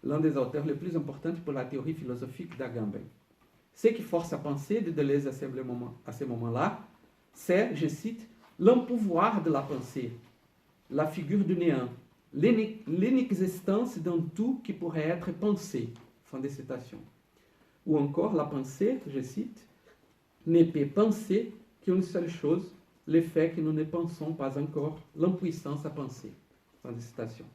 l'un des auteurs les plus importants pour la théorie philosophique d'Agamben. Ce qui force à penser de Deleuze à ce moment-là, c'est, je cite, l'empouvoir de la pensée, la figure du néant, l'inexistence d'un tout qui pourrait être pensé. Fin de citation. Ou encore, la pensée, je cite, ne peut penser qu'une seule chose, le fait que nous ne pensons pas encore, l'impuissance à penser. Fin de citation.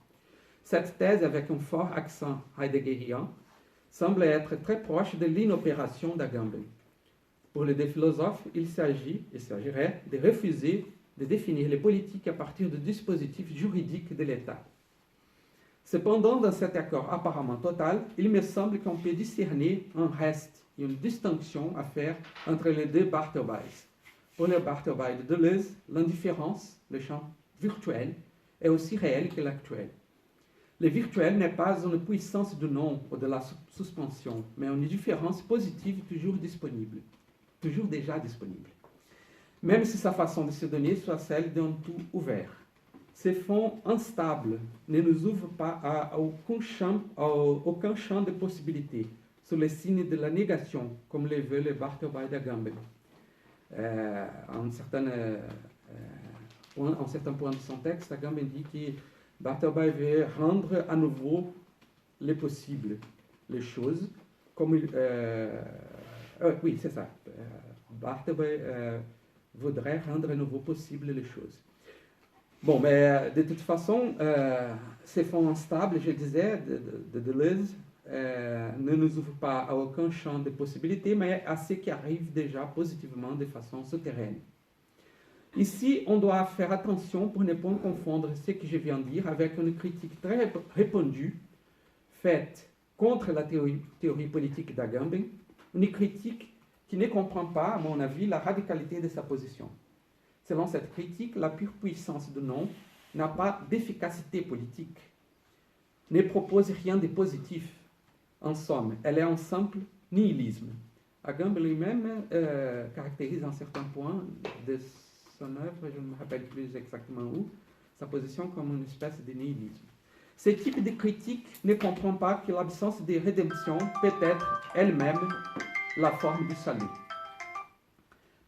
Cette thèse, avec un fort accent heideggerien, semble être très proche de l'inopération d'Agamben. Pour les deux philosophes, il s'agirait de refuser de définir les politiques à partir du dispositif juridique de l'État. Cependant, dans cet accord apparemment total, il me semble qu'on peut discerner un reste et une distinction à faire entre les deux Barthelbys. Pour le Barthelby de Deleuze, l'indifférence, le champ virtuel, est aussi réel que l'actuel. Le virtuel n'est pas une puissance du non ou de la suspension, mais une différence positive toujours disponible, toujours déjà disponible. Même si sa façon de se donner soit celle d'un tout ouvert. Ces fonds instables ne nous ouvrent pas à aucun champ de possibilités, sous le signe de la négation, comme le veut le Barthelby d'Agamben. En certains points de son texte, Agamben dit que Barthelby veut rendre à nouveau les possibles, les choses, comme oui, c'est ça. Barthelby voudrait rendre à nouveau possible les choses. Bon, mais de toute façon, ces fonds instables, je disais, de Deleuze, ne nous ouvrent pas à aucun champ de possibilités, mais à ce qui arrive déjà positivement de façon souterraine. Ici, on doit faire attention pour ne pas confondre ce que je viens de dire avec une critique très répandue faite contre la théorie politique d'Agamben, une critique qui ne comprend pas, à mon avis, la radicalité de sa position. Selon cette critique, la pure puissance du non n'a pas d'efficacité politique, ne propose rien de positif. En somme, elle est un simple nihilisme. Agamben lui-même caractérise en certains points de son œuvre, je ne me rappelle plus exactement où, sa position comme une espèce de nihilisme. Ce type de critique ne comprend pas que l'absence de rédemption peut être elle-même la forme du salut.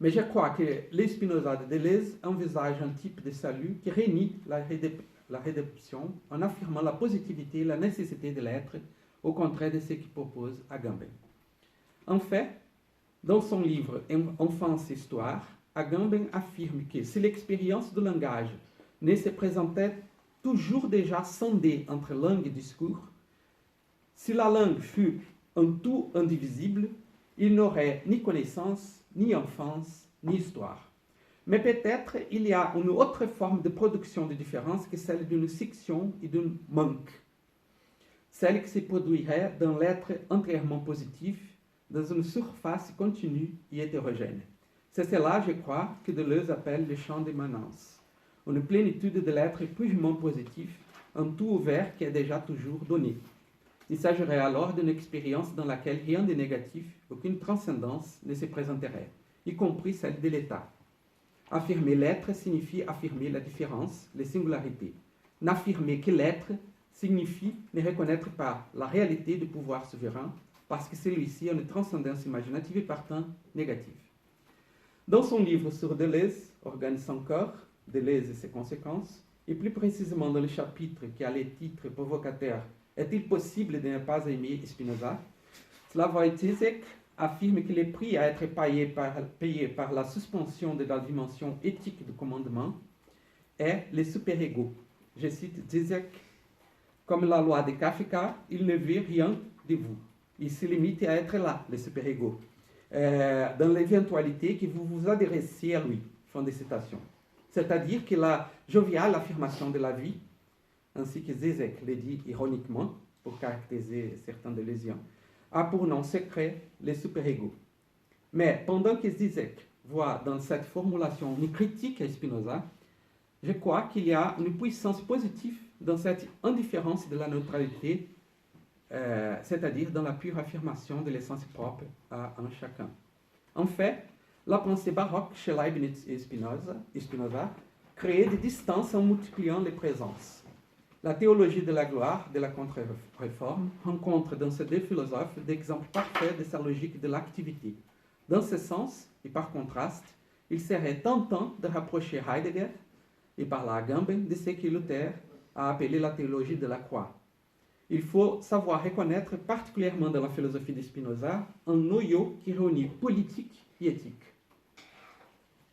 Mais je crois que les Spinoza de Deleuze envisagent un type de salut qui renie la rédemption en affirmant la positivité et la nécessité de l'être, au contraire de ce qu'il propose Agamben. En fait, dans son livre Enfance et Histoire, Agamben affirme que si l'expérience du langage ne se présentait toujours déjà scindée entre langue et discours, si la langue fut un tout indivisible, il n'aurait ni connaissance, ni enfance, ni histoire. Mais peut-être il y a une autre forme de production de différence que celle d'une section et d'un manque. Celle qui se produirait dans l'être entièrement positif, dans une surface continue et hétérogène. C'est cela, je crois, que Deleuze appelle le champ d'émanence. Une plénitude de l'être purement positif, un tout ouvert qui est déjà toujours donné. Il s'agirait alors d'une expérience dans laquelle rien de négatif, aucune transcendance ne se présenterait, y compris celle de l'état. Affirmer l'être signifie affirmer la différence, les singularités. N'affirmer que l'être signifie ne reconnaître pas la réalité du pouvoir souverain, parce que celui-ci a une transcendance imaginative et partant négative. Dans son livre sur Deleuze, Organes sans corps, Deleuze et ses conséquences, et plus précisément dans le chapitre qui a le titre provocateur « Est-il possible de ne pas aimer Spinoza ?», Slavoj Žižek affirme que le prix à être payé par la suspension de la dimension éthique du commandement est le super-ego. Je cite Žižek, Comme la loi de Kafka, il ne veut rien de vous. Il se limite à être là, le super-ego, dans l'éventualité que vous vous adressiez à lui. Fin de citation. C'est-à-dire que la joviale affirmation de la vie, ainsi que Zizek le dit ironiquement, pour caractériser certaines des lésions, a pour nom secret le super-ego. Mais pendant que Zizek voit dans cette formulation une critique à Spinoza, je crois qu'il y a une puissance positive dans cette indifférence de la neutralité, c'est-à-dire dans la pure affirmation de l'essence propre à un chacun. En fait, la pensée baroque chez Leibniz et Spinoza créait des distances en multipliant les présences. La théologie de la gloire de la contre-réforme rencontre dans ces deux philosophes des exemples parfaits de sa logique de l'activité. Dans ce sens, et par contraste, il serait tentant de rapprocher Heidegger, et par là Agamben, de ce que Luther a appelé la théologie de la croix. Il faut savoir reconnaître particulièrement dans la philosophie de Spinoza un noyau qui réunit politique et éthique.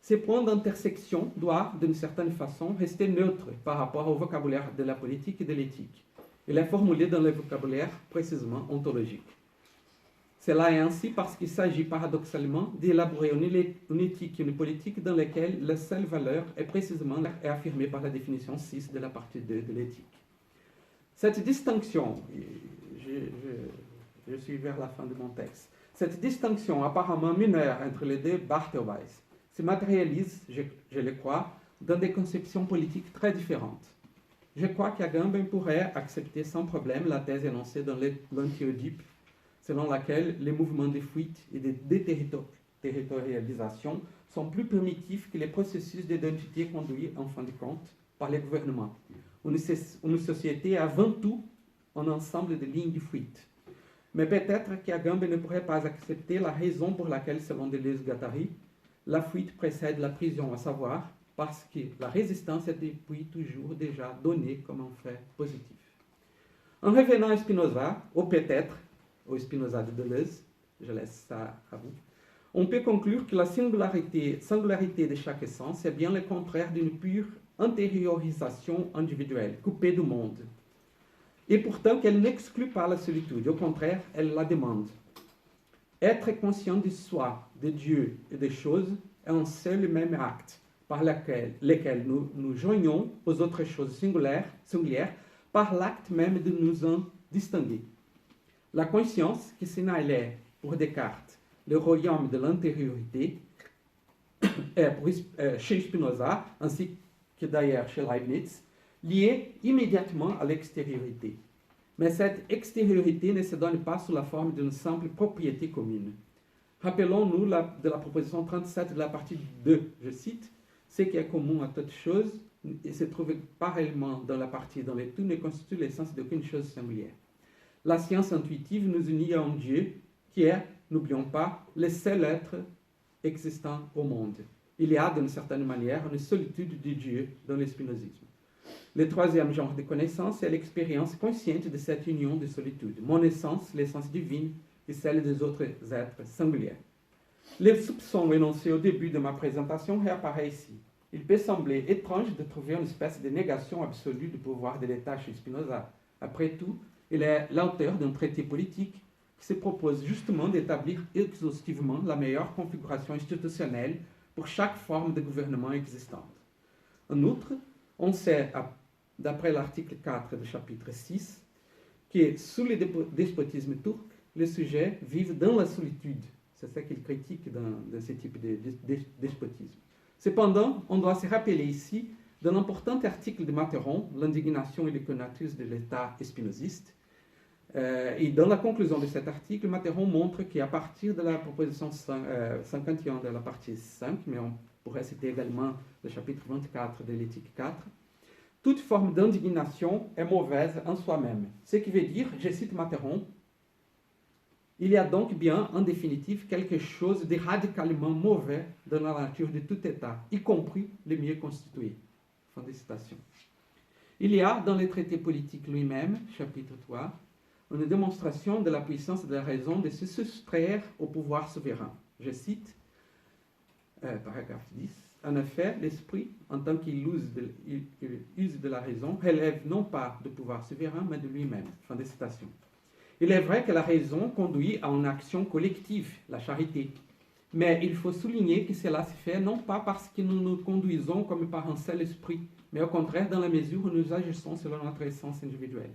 Ce point d'intersection doit, d'une certaine façon, rester neutre par rapport au vocabulaire de la politique et de l'éthique. Il est formulé dans le vocabulaire précisément ontologique. Cela est ainsi parce qu'il s'agit paradoxalement d'élaborer une éthique et une politique dans lesquelles la seule valeur est précisément affirmée par la définition 6 de la partie 2 de l'éthique. Cette distinction, je suis vers la fin de mon texte, cette distinction apparemment mineure entre les deux Barthelbys se matérialise, je le crois, dans des conceptions politiques très différentes. Je crois qu'Agamben pourrait accepter sans problème la thèse énoncée dans l'Anti-Oedipe, selon laquelle les mouvements de fuite et de déterritorialisation sont plus primitifs que les processus d'identité conduits, en fin de compte, par les gouvernements. Une société est avant tout un ensemble de lignes de fuite. Mais peut-être qu'Agamben ne pourrait pas accepter la raison pour laquelle, selon Deleuze-Guattari, la fuite précède la prison, à savoir parce que la résistance est depuis toujours déjà donnée comme un fait positif. En revenant à Spinoza, ou peut-être au Spinoza de Deleuze, je laisse ça à vous, on peut conclure que la singularité de chaque essence est bien le contraire d'une pure intériorisation individuelle, coupée du monde. Et pourtant qu'elle n'exclut pas la solitude, au contraire, elle la demande. Être conscient de soi, de Dieu et des choses est un seul et même acte par lequel nous nous joignons aux autres choses singulières par l'acte même de nous en distinguer. La conscience, qui signalait pour Descartes le royaume de l'intériorité, est chez Spinoza, ainsi que d'ailleurs chez Leibniz, liée immédiatement à l'extériorité. Mais cette extériorité ne se donne pas sous la forme d'une simple propriété commune. Rappelons-nous de la proposition 37 de la partie 2, je cite, « Ce qui est commun à toutes choses et se trouve pareillement dans la partie dont les tout ne constitue l'essence d'aucune chose singulière. » La science intuitive nous unit à un Dieu qui est, n'oublions pas, le seul être existant au monde. Il y a, d'une certaine manière, une solitude de Dieu dans le spinozisme. Le troisième genre de connaissance est l'expérience consciente de cette union de solitude. Mon essence, l'essence divine, et celle des autres êtres singuliers. Le soupçon énoncé au début de ma présentation réapparaît ici. Il peut sembler étrange de trouver une espèce de négation absolue du pouvoir de l'État chez Spinoza. Après tout, il est l'auteur d'un traité politique qui se propose justement d'établir exhaustivement la meilleure configuration institutionnelle pour chaque forme de gouvernement existante. En outre, on sait, d'après l'article 4 du chapitre 6, que sous le despotisme turc, les sujets vivent dans la solitude. C'est ça qu'il critique dans ce type de despotisme. Cependant, on doit se rappeler ici d'un important article de Matterhorn, L'indignation et le conatus de l'État spinoziste. Et dans la conclusion de cet article, Matterhorn montre qu'à partir de la proposition 51 de la partie 5, mais on pourrait citer également le chapitre 24 de l'éthique 4, toute forme d'indignation est mauvaise en soi-même. Ce qui veut dire, je cite Matterhorn, il y a donc bien, en définitive, quelque chose de radicalement mauvais dans la nature de tout État, y compris les mieux constitués. Fin de citation. Il y a, dans le traité politique lui-même, chapitre 3, une démonstration de la puissance de la raison de se soustraire au pouvoir souverain. Je cite, paragraphe 10, « En effet, l'esprit, en tant qu'il use de la raison, relève non pas du pouvoir souverain, mais de lui-même. Fin de citation. Il est vrai que la raison conduit à une action collective, la charité. Mais il faut souligner que cela se fait non pas parce que nous nous conduisons comme par un seul esprit, mais au contraire dans la mesure où nous agissons selon notre essence individuelle.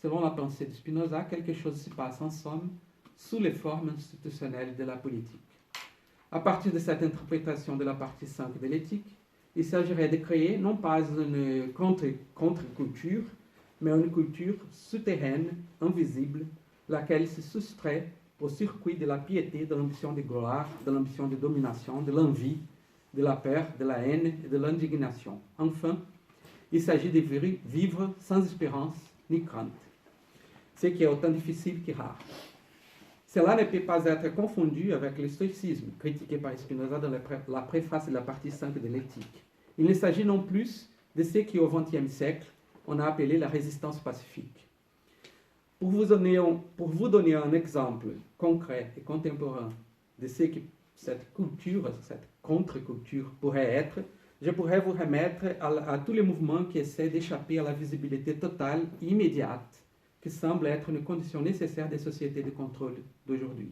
Selon la pensée de Spinoza, quelque chose se passe en somme sous les formes institutionnelles de la politique. À partir de cette interprétation de la partie 5 de l'éthique, il s'agirait de créer non pas une contre-culture, mais une culture souterraine, invisible, laquelle se soustrait au circuit de la piété, de l'ambition de gloire, de l'ambition de domination, de l'envie, de la peur, de la haine et de l'indignation. Enfin, il s'agit de vivre sans espérance ni crainte, ce qui est autant difficile que rare. Cela ne peut pas être confondu avec le stoïcisme, critiqué par Spinoza dans la préface de la partie 5 de l'éthique. Il ne s'agit non plus de ce qui, au XXe siècle, on a appelé la résistance pacifique. Pour vous donner un exemple concret et contemporain de ce que cette culture, cette contre-culture pourrait être, je pourrais vous remettre à tous les mouvements qui essaient d'échapper à la visibilité totale et immédiate qui semble être une condition nécessaire des sociétés de contrôle d'aujourd'hui.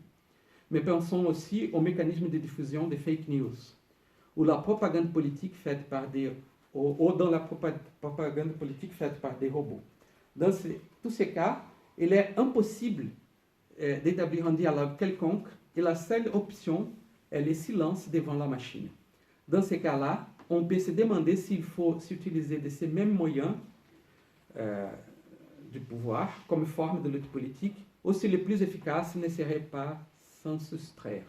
Mais pensons aussi aux mécanismes de diffusion des fake news, ou la propagande politique faite par dans la propagande politique faite par des robots. Dans tous ces cas, il est impossible d'établir un dialogue quelconque et la seule option est le silence devant la machine. Dans ces cas-là, on peut se demander s'il faut s'utiliser de ces mêmes moyens du pouvoir comme forme de lutte politique, ou si le plus efficace ne serait pas s'en soustraire.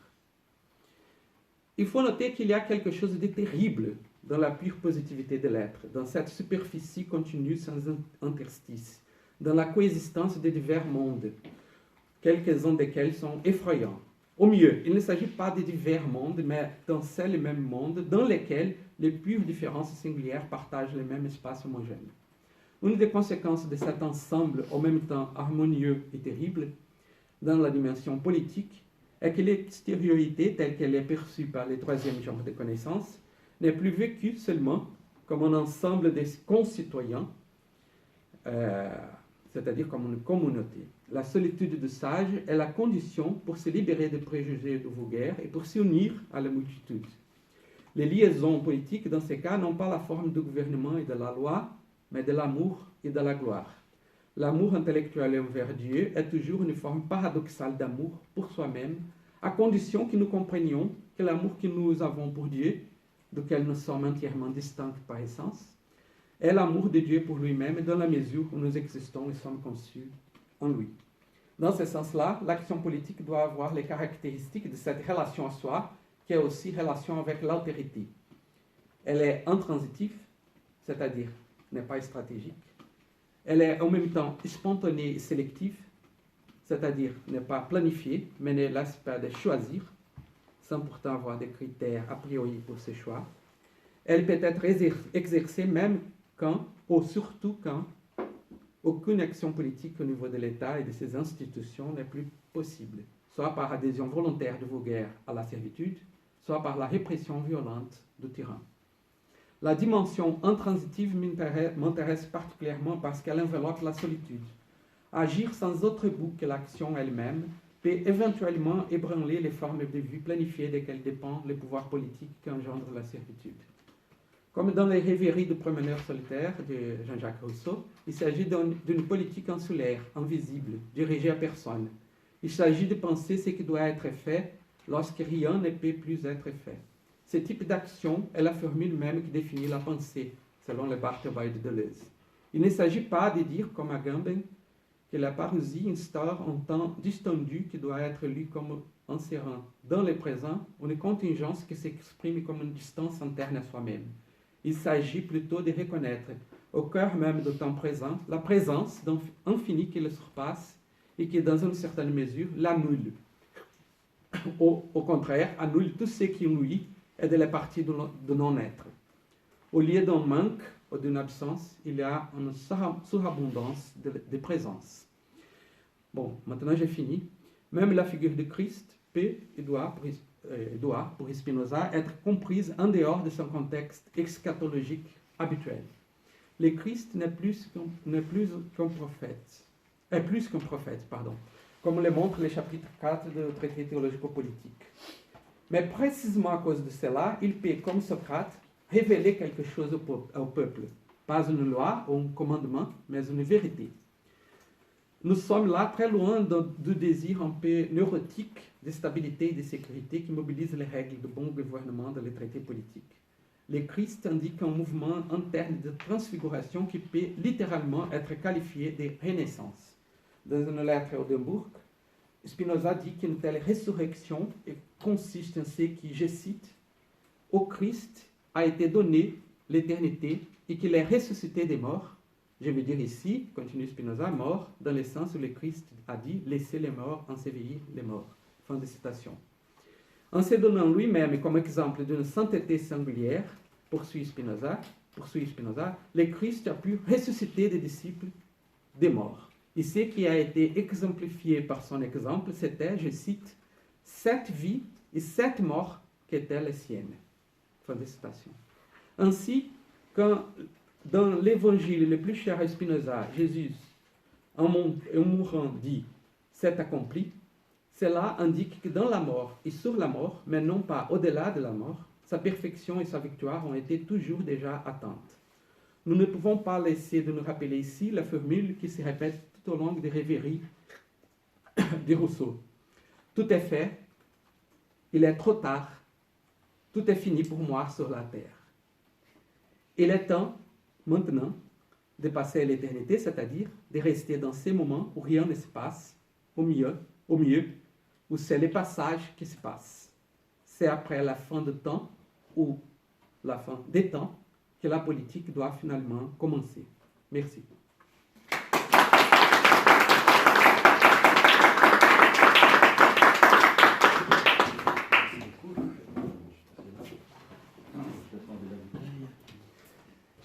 Il faut noter qu'il y a quelque chose de terrible dans la pure positivité de l'être, dans cette superficie continue sans interstice, dans la coexistence de divers mondes, quelques-uns desquels sont effrayants. Au mieux, il ne s'agit pas de divers mondes, mais d'un seul et même monde dans lequel les pures différences singulières partagent le même espace homogène. Une des conséquences de cet ensemble, en même temps harmonieux et terrible, dans la dimension politique, est que l'extériorité, telle qu'elle est perçue par les troisièmes genres de connaissances, n'est plus vécue seulement comme un ensemble de concitoyens, c'est-à-dire comme une communauté. La solitude du sage est la condition pour se libérer des préjugés de vulgaire et pour s'unir à la multitude. Les liaisons politiques, dans ces cas, n'ont pas la forme du gouvernement et de la loi, mais de l'amour et de la gloire. L'amour intellectuel envers Dieu est toujours une forme paradoxale d'amour pour soi-même, à condition que nous comprenions que l'amour que nous avons pour Dieu, duquel nous sommes entièrement distincts par essence, est l'amour de Dieu pour lui-même dans la mesure où nous existons et sommes conçus en lui. Dans ce sens-là, l'action politique doit avoir les caractéristiques de cette relation à soi, qui est aussi relation avec l'altérité. Elle est intransitive, c'est-à-dire n'est pas stratégique. Elle est en même temps spontanée et sélective, c'est-à-dire n'est pas planifiée, mais ne laisse pas de choisir, sans pourtant avoir des critères a priori pour ses choix. Elle peut être exercée même quand, ou surtout quand, aucune action politique au niveau de l'État et de ses institutions n'est plus possible, soit par adhésion volontaire de vulgaire à la servitude, soit par la répression violente du tyran. La dimension intransitive m'intéresse particulièrement parce qu'elle enveloppe la solitude. Agir sans autre but que l'action elle-même peut éventuellement ébranler les formes de vie planifiées desquelles dépend le pouvoir politique qui engendre la servitude. Comme dans les rêveries du promeneur solitaire de Jean-Jacques Rousseau, il s'agit d'une politique insulaire, invisible, dirigée à personne. Il s'agit de penser ce qui doit être fait lorsque rien ne peut plus être fait. Ce type d'action est la formule même qui définit la pensée, selon le Barthelby de Deleuze. Il ne s'agit pas de dire, comme Agamben, que la parousie instaure un temps distendu qui doit être lu comme insérant dans le présent une contingence qui s'exprime comme une distance interne à soi-même. Il s'agit plutôt de reconnaître, au cœur même du temps présent, la présence d'un infini qui le surpasse et qui, dans une certaine mesure, l'annule. Au contraire, annule tout ce qui nuit et de la partie de non-être. Au lieu d'un manque ou d'une absence, il y a une surabondance de présence. Bon, maintenant j'ai fini. Même la figure de Christ peut et doit doit, pour Spinoza, être comprise en dehors de son contexte eschatologique habituel. Le Christ n'est plus qu'un prophète, comme le montre le chapitre 4 du traité théologico-politique. Mais précisément à cause de cela, il peut, comme Socrate, révéler quelque chose au peuple. Pas une loi ou un commandement, mais une vérité. Nous sommes là très loin du désir un peu neurotique de stabilité et de sécurité qui mobilise les règles de bon gouvernement dans les traités politiques. Le Christ indique un mouvement interne de transfiguration qui peut littéralement être qualifié de renaissance. Dans une lettre à Odenburg, Spinoza dit qu'une telle résurrection consiste en ce qui, je cite, « Au Christ a été donné l'éternité et qu'il est ressuscité des morts. Je veux dire ici, continue Spinoza, mort dans le sens où le Christ a dit « Laissez les morts ensevelir les morts ». Fin de citation. En se donnant lui-même comme exemple d'une sainteté singulière, poursuit Spinoza, le Christ a pu ressusciter des disciples des morts. Et ce qui a été exemplifié par son exemple, c'était, je cite, « cette vie et cette mort qui étaient les siennes ». Fin de citation. Ainsi, quand dans l'évangile le plus cher à Spinoza, Jésus, en mourant, dit « c'est accompli », cela indique que dans la mort et sur la mort, mais non pas au-delà de la mort, sa perfection et sa victoire ont été toujours déjà atteintes. Nous ne pouvons pas laisser de nous rappeler ici la formule qui se répète tout au long des rêveries de Rousseau. Tout est fait, il est trop tard, tout est fini pour moi sur la terre. Il est temps, maintenant, de passer à l'éternité, c'est-à-dire de rester dans ces moments où rien ne se passe, au mieux, où c'est le passage qui se passe. C'est après la fin du temps ou la fin des temps que la politique doit finalement commencer. Merci.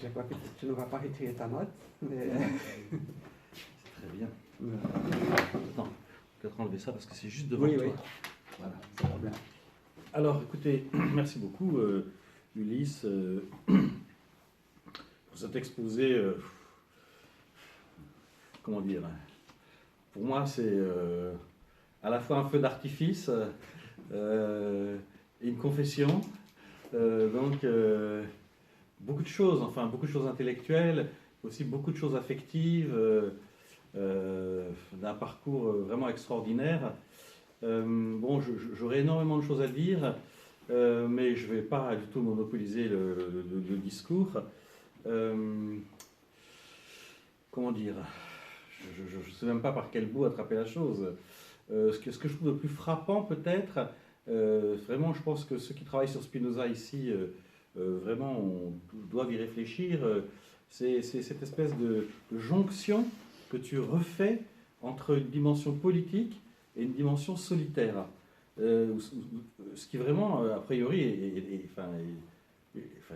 Je crois que tu ne vas pas retirer ta note, mais... C'est très bien. Attends, peut-être enlever ça parce que c'est juste devant toi. Oui. Voilà. Ça va bien. Alors, écoutez, merci beaucoup, Ulysse, pour cet exposé. Comment dire? Pour moi, c'est à la fois un feu d'artifice et une confession. Donc, beaucoup de choses intellectuelles, aussi beaucoup de choses affectives, d'un parcours vraiment extraordinaire. Bon, j'aurais énormément de choses à dire, mais je ne vais pas du tout monopoliser le discours. Comment dire? Je ne sais même pas par quel bout attraper la chose. Ce que je trouve le plus frappant peut-être, vraiment je pense que ceux qui travaillent sur Spinoza ici, vraiment on doivent y réfléchir, c'est cette espèce de jonction que tu refais entre une dimension politique et une dimension solitaire. Ce qui vraiment, a priori, est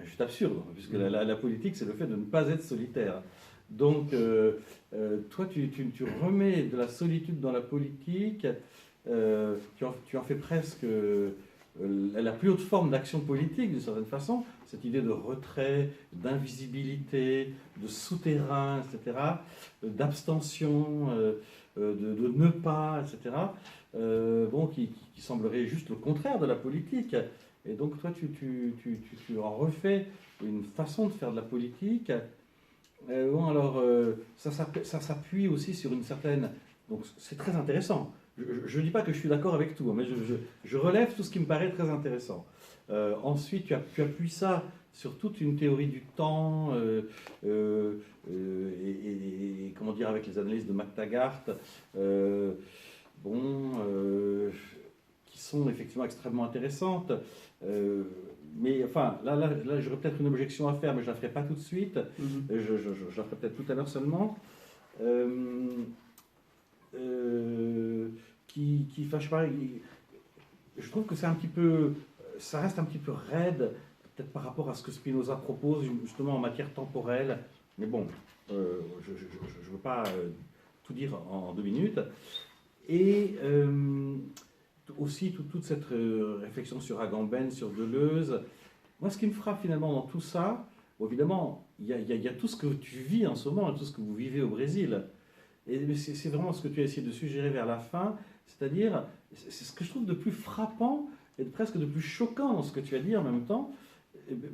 juste absurde, puisque la politique, c'est le fait de ne pas être solitaire. Donc, toi, tu remets de la solitude dans la politique, tu en fais presque la plus haute forme d'action politique, d'une certaine façon, cette idée de retrait, d'invisibilité, de souterrain, etc., d'abstention, de ne pas, etc., bon, qui semblerait juste le contraire de la politique. Et donc, toi, tu en refais une façon de faire de la politique. Bon, alors, ça s'appuie aussi sur une certaine... Donc, c'est très intéressant. Je ne dis pas que je suis d'accord avec tout, mais je relève tout ce qui me paraît très intéressant. Ensuite, tu appuies ça sur toute une théorie du temps, et comment dire, avec les analyses de McTaggart, qui sont effectivement extrêmement intéressantes. Mais enfin, là j'aurais peut-être une objection à faire, mais je ne la ferai pas tout de suite. Je la ferai peut-être tout à l'heure seulement. Enfin, je sais pas, je trouve que c'est un petit peu, ça reste un petit peu raide, peut-être par rapport à ce que Spinoza propose, justement en matière temporelle. Mais bon, je ne veux pas tout dire en 2 minutes. Et aussi toute cette réflexion sur Agamben, sur Deleuze. Moi, ce qui me frappe finalement dans tout ça, bon, évidemment, il y a tout ce que tu vis en ce moment, et tout ce que vous vivez au Brésil. Et c'est vraiment ce que tu as essayé de suggérer vers la fin, c'est-à-dire, c'est ce que je trouve de plus frappant et presque de plus choquant dans ce que tu as dit en même temps.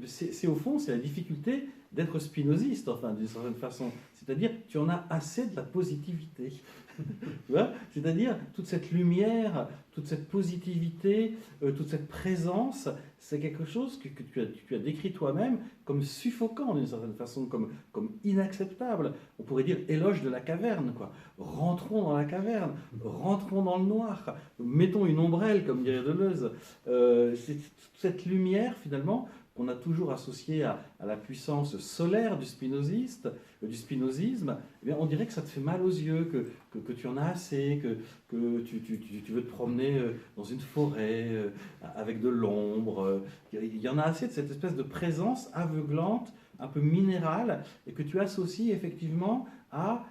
C'est au fond, c'est la difficulté d'être spinoziste, enfin, d'une certaine façon. C'est-à-dire, tu en as assez de la positivité. Tu vois, c'est-à-dire, toute cette lumière, toute cette positivité, toute cette présence, c'est quelque chose que tu as décrit toi-même comme suffocant d'une certaine façon, comme inacceptable. On pourrait dire éloge de la caverne, quoi. Rentrons dans la caverne, rentrons dans le noir, mettons une ombrelle, comme dirait Deleuze. C'est cette lumière, finalement, qu'on a toujours associée à la puissance solaire du spinozisme, eh bien, on dirait que ça te fait mal aux yeux, que tu en as assez, que tu veux te promener dans une forêt avec de l'ombre. Il y en a assez de cette espèce de présence aveuglante, un peu minérale, et que tu associes effectivement à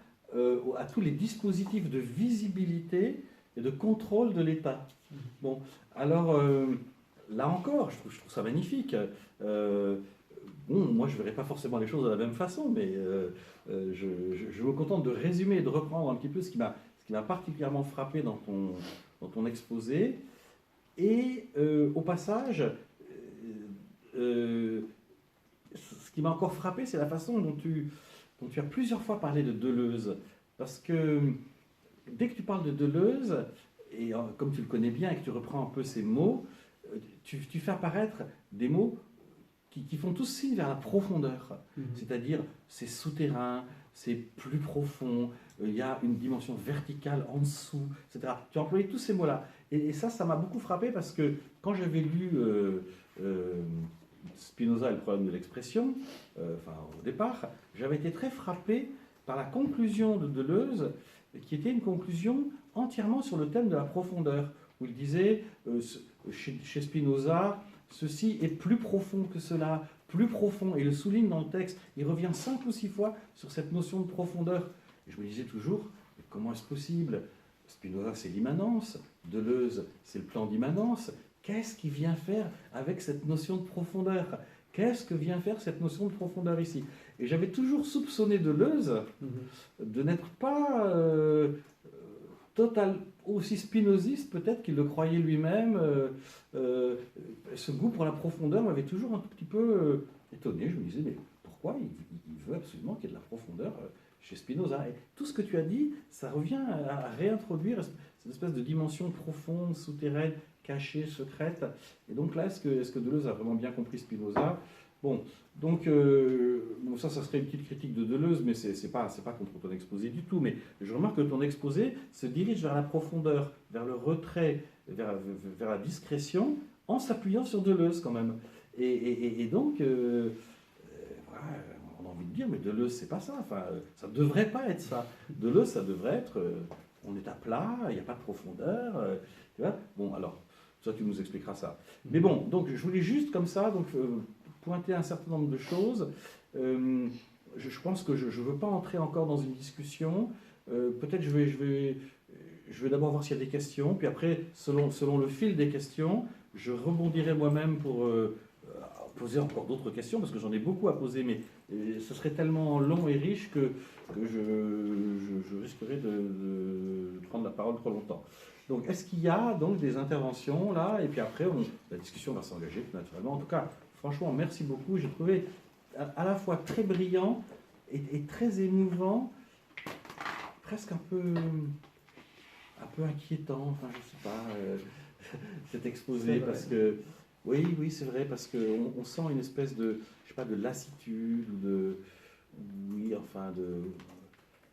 tous les dispositifs de visibilité et de contrôle de l'État. Bon, alors là encore, je trouve ça magnifique. Bon, moi, je ne verrai pas forcément les choses de la même façon, mais je me contente de résumer et de reprendre un petit peu ce qui m'a particulièrement frappé dans ton exposé. Et au passage, ce qui m'a encore frappé, c'est la façon dont tu as plusieurs fois parlé de Deleuze. Parce que dès que tu parles de Deleuze, et comme tu le connais bien et que tu reprends un peu ces mots, tu fais apparaître des mots qui font tous signe vers la profondeur. C'est-à-dire, c'est souterrain, c'est plus profond, il y a une dimension verticale en dessous, etc. Tu as employé tous ces mots-là. Et ça m'a beaucoup frappé parce que quand j'avais lu Spinoza et le problème de l'expression, au départ, j'avais été très frappé par la conclusion de Deleuze, qui était une conclusion entièrement sur le thème de la profondeur, où il disait, chez Spinoza, ceci est plus profond que cela, plus profond, et il le souligne dans le texte, il revient 5 ou 6 fois sur cette notion de profondeur. Et je me disais toujours, mais comment est-ce possible? Spinoza, c'est l'immanence, Deleuze, c'est le plan d'immanence. Qu'est-ce qu'il vient faire avec cette notion de profondeur? Qu'est-ce que vient faire cette notion de profondeur ici? Et j'avais toujours soupçonné Deleuze de n'être pas aussi spinoziste peut-être qu'il le croyait lui-même. Ce goût pour la profondeur m'avait toujours un tout petit peu étonné. Je me disais, mais pourquoi il veut absolument qu'il y ait de la profondeur chez Spinoza? Et tout ce que tu as dit, ça revient à réintroduire cette espèce de dimension profonde, souterraine, cachée, secrète. Et donc là, est-ce que Deleuze a vraiment bien compris Spinoza? Bon, donc ça serait une petite critique de Deleuze, mais c'est pas contre ton exposé du tout. Mais je remarque que ton exposé se dirige vers la profondeur, vers le retrait, vers la discrétion, en s'appuyant sur Deleuze quand même. Et donc, voilà, on a envie de dire, mais Deleuze, c'est pas ça. Enfin, ça devrait pas être ça. Deleuze, ça devrait être, on est à plat, il n'y a pas de profondeur. Tu vois? Bon, alors, ça, tu nous expliqueras ça. Mais bon, donc je voulais juste comme ça, donc pointer un certain nombre de choses. Je pense que je ne veux pas entrer encore dans une discussion. Peut-être je vais d'abord voir s'il y a des questions, puis après, selon le fil des questions, je rebondirai moi-même pour poser encore d'autres questions, parce que j'en ai beaucoup à poser, mais ce serait tellement long et riche que je risquerais de prendre la parole trop longtemps. Donc, est-ce qu'il y a donc des interventions là? Et puis après, la discussion va s'engager naturellement. En tout cas, franchement, merci beaucoup. J'ai trouvé à la fois très brillant et très émouvant, presque un peu inquiétant, enfin, je sais pas, cet exposé, parce que, oui, c'est vrai, parce qu'on sent une espèce de, je sais pas, de lassitude,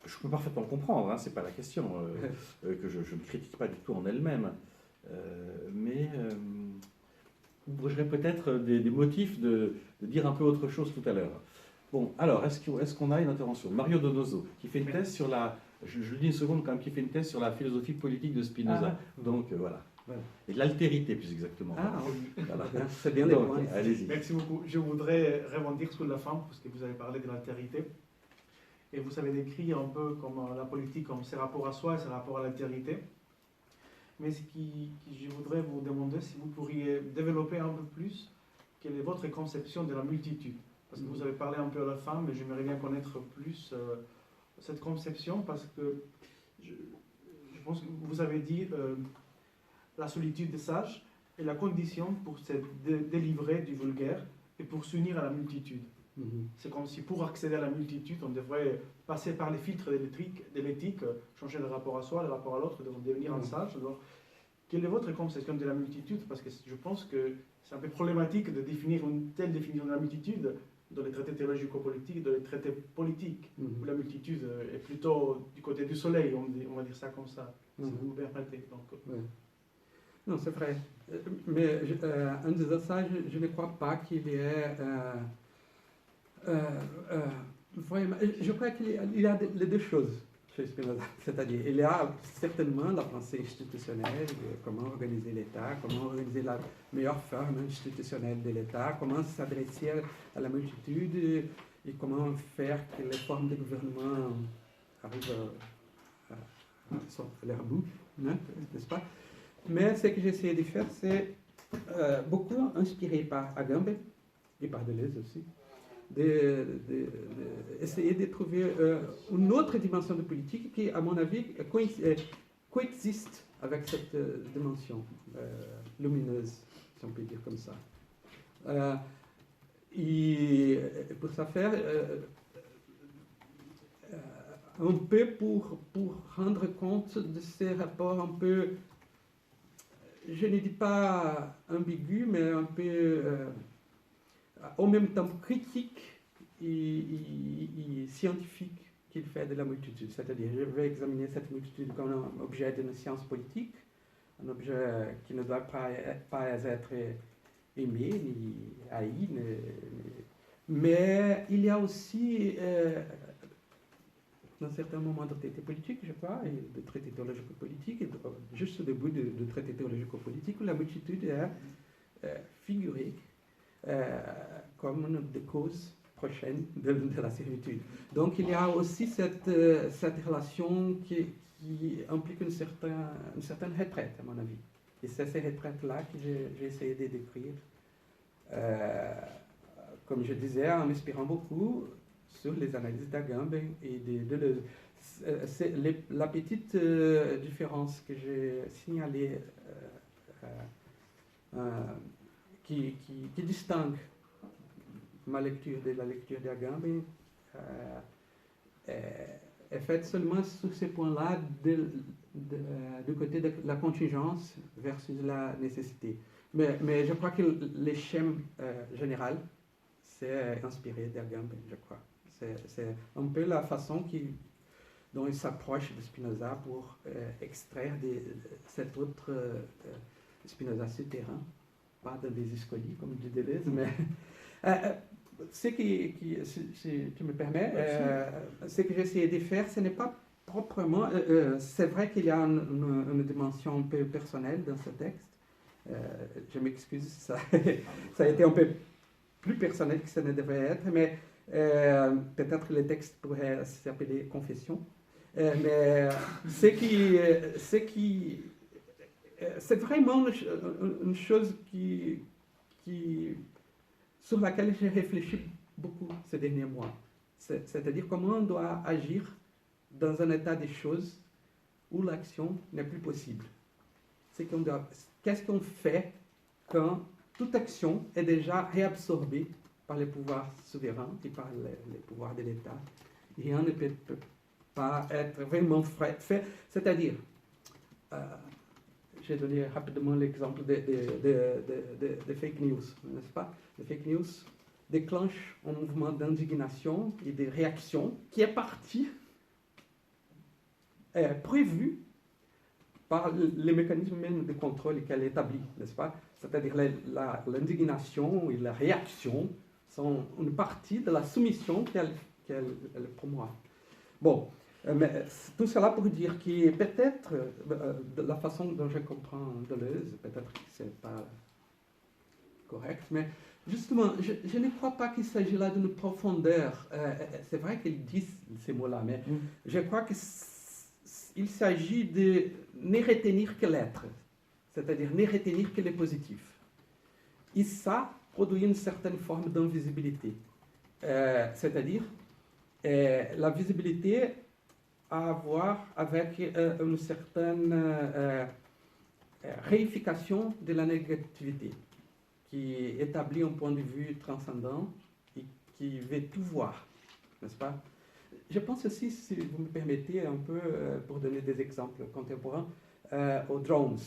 je peux parfaitement comprendre, hein, c'est pas la question, que je ne critique pas du tout en elle-même, mais j'aurais peut-être des motifs de dire un peu autre chose tout à l'heure. Bon, alors, est-ce qu'on a une intervention? Mario Donoso, qui fait une thèse sur je le dis une seconde quand même, qui fait une thèse sur la philosophie politique de Spinoza. Donc, voilà. Et de l'altérité, plus exactement. Ah oui, voilà. c'est bien. Donc, allez-y. Merci beaucoup. Je voudrais rebondir sur la fin, parce que vous avez parlé de l'altérité. Et vous avez décrit un peu comme la politique, comme ses rapports à soi et ses rapports à l'altérité. Mais je voudrais vous demander si vous pourriez développer un peu plus quelle est votre conception de la multitude. Parce que vous avez parlé un peu à la fin, mais j'aimerais bien connaître plus cette conception, parce que je pense que vous avez dit la solitude des sages est la condition pour se délivrer du vulgaire et pour s'unir à la multitude. C'est comme si pour accéder à la multitude, on devrait passer par les filtres de l'éthique, changer le rapport à soi, le rapport à l'autre, devenir un sage. Alors, quelle est votre conception de la multitude? Parce que je pense que c'est un peu problématique de définir une telle définition de la multitude dans les traités théologico-politiques, dans les traités politiques, où la multitude est plutôt du côté du soleil, on va dire ça comme ça, si vous me permettez. Donc, Non, c'est vrai. Mais en disant ça, je ne crois pas qu'il y ait... vraiment, je crois qu'il y a les deux choses chez Spinoza. C'est-à-dire, il y a certainement la pensée institutionnelle, comment organiser l'État, comment organiser la meilleure forme institutionnelle de l'État, comment s'adresser à la multitude et comment faire que les formes de gouvernement arrivent à leur bout, n'est-ce pas? Mais ce que j'ai essayé de faire, c'est beaucoup inspiré par Agamben et par Deleuze aussi, d'essayer de trouver une autre dimension de politique qui, à mon avis, coexiste avec cette dimension lumineuse, si on peut dire comme ça. Et pour ça faire, un peu pour rendre compte de ces rapports un peu, je ne dis pas ambigu, mais un peu en même temps critique et scientifique qu'il fait de la multitude. C'est-à-dire, je vais examiner cette multitude comme un objet d'une science politique, un objet qui ne doit pas être aimé, ni haï, mais il y a aussi dans certains moments de traité politique, je crois, et de traité théologico-politique, et juste au début de traité théologico-politique, où la multitude est figurée comme une des causes prochaines de la servitude. Donc il y a aussi cette relation qui implique une certaine retraite, à mon avis. Et c'est ces retraites-là que j'ai essayé de décrire, comme je disais, en m'inspirant beaucoup sur les analyses d'Agamben et de Deleuze. C'est la petite différence que j'ai signalée qui distingue ma lecture de la lecture d'Agamben est faite seulement sur ces points-là du côté de la contingence versus la nécessité. Mais je crois que le schéma général c'est inspiré d'Agamben, je crois. C'est un peu la façon dont il s'approche de Spinoza pour extraire cet autre Spinoza souterrain, pas dans des escaliers comme dit Deleuze, mais si tu me permets, ce que j'ai essayé de faire, ce n'est pas proprement, c'est vrai qu'il y a une dimension un peu personnelle dans ce texte, je m'excuse, ça a été un peu plus personnel que ça ne devrait être, mais peut-être le texte pourrait s'appeler Confession. Mais c'est vraiment une chose sur laquelle j'ai réfléchi beaucoup ces derniers mois. C'est-à-dire comment on doit agir dans un état des choses où l'action n'est plus possible. Qu'est-ce qu'on fait quand toute action est déjà réabsorbée par les pouvoirs souverains et par les pouvoirs de l'État. Rien ne peut pas être vraiment fait. C'est-à-dire, j'ai donné rapidement l'exemple des fake news, n'est-ce pas? Les fake news déclenchent un mouvement d'indignation et de réaction qui est parti, prévu par les mécanismes même de contrôle qu'elle établit, n'est-ce pas? C'est-à-dire l'indignation et la réaction sont une partie de la soumission qu'elle promeut. Bon, mais tout cela pour dire que peut-être, de la façon dont je comprends Deleuze, peut-être que ce n'est pas correct, mais justement, je ne crois pas qu'il s'agit là d'une profondeur. C'est vrai qu'ils disent ces mots-là, mais je crois que il s'agit de ne retenir que l'être, c'est-à-dire ne retenir que le positif. Et ça produit une certaine forme d'invisibilité. C'est-à-dire, la visibilité a à voir avec une certaine réification de la négativité, qui établit un point de vue transcendant et qui veut tout voir, n'est-ce pas? Je pense aussi, si vous me permettez un peu, pour donner des exemples contemporains, aux drones,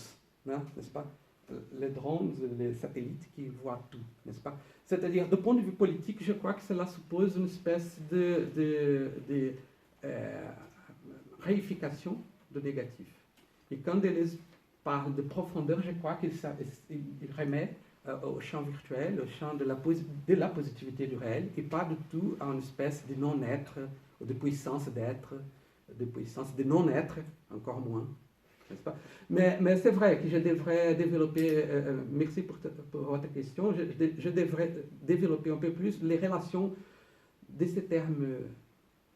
n'est-ce pas? Les drones, les satellites qui voient tout, n'est-ce pas? C'est-à-dire, du point de vue politique, je crois que cela suppose une espèce de réification de négatif. Et quand Deleuze parle de profondeur, je crois qu'il remet au champ virtuel, au champ de la positivité du réel, et pas du tout à une espèce de non-être, ou de puissance d'être, de puissance de non-être, encore moins. N'est-ce pas? Mais c'est vrai que je devrais développer, merci pour votre question, je devrais développer un peu plus les relations de ces termes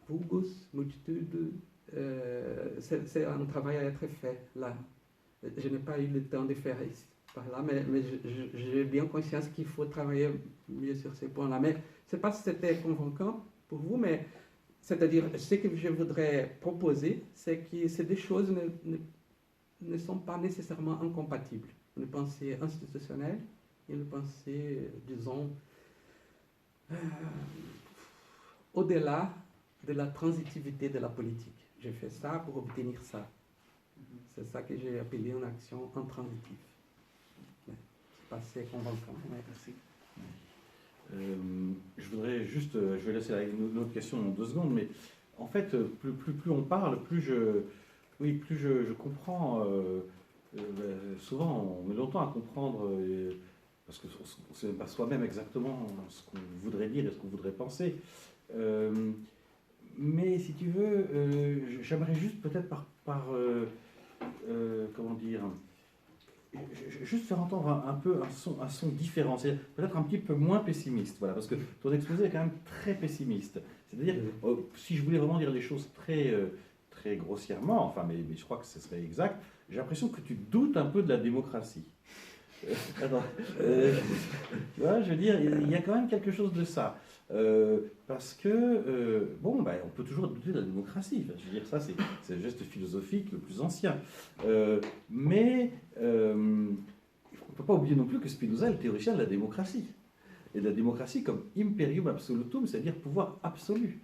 vulgus, multitude. C'est un travail à être fait là. Je n'ai pas eu le temps de faire ici, par là, mais j'ai bien conscience qu'il faut travailler mieux sur ces points-là. Mais je ne sais pas si c'était convaincant pour vous, mais c'est-à-dire, ce que je voudrais proposer, c'est que ces deux choses ne sont pas nécessairement incompatibles. Une pensée institutionnelle et une pensée, disons, au-delà de la transitivité de la politique. J'ai fait ça pour obtenir ça. C'est ça que j'ai appelé une action intransitive. C'est pas assez convaincant. Merci. Je voudrais juste, je vais laisser une autre question en 2 secondes, mais en fait, plus on parle, plus je comprends. Souvent, on met longtemps à comprendre, parce qu'on ne sait pas soi-même exactement ce qu'on voudrait dire et ce qu'on voudrait penser. Mais si tu veux, j'aimerais juste peut-être comment dire, juste faire entendre un peu un son différent, c'est peut-être un petit peu moins pessimiste, voilà, parce que ton exposé est quand même très pessimiste. C'est-à-dire, si je voulais vraiment dire les choses très grossièrement, enfin, mais je crois que ce serait exact, j'ai l'impression que tu doutes un peu de la démocratie. Attends, tu vois, je veux dire, il y a quand même quelque chose de ça. Parce que, on peut toujours douter de la démocratie. Enfin, je veux dire, ça, c'est le geste philosophique le plus ancien. Mais on ne peut pas oublier non plus que Spinoza est le théoricien de la démocratie. Et de la démocratie comme imperium absolutum, c'est-à-dire pouvoir absolu.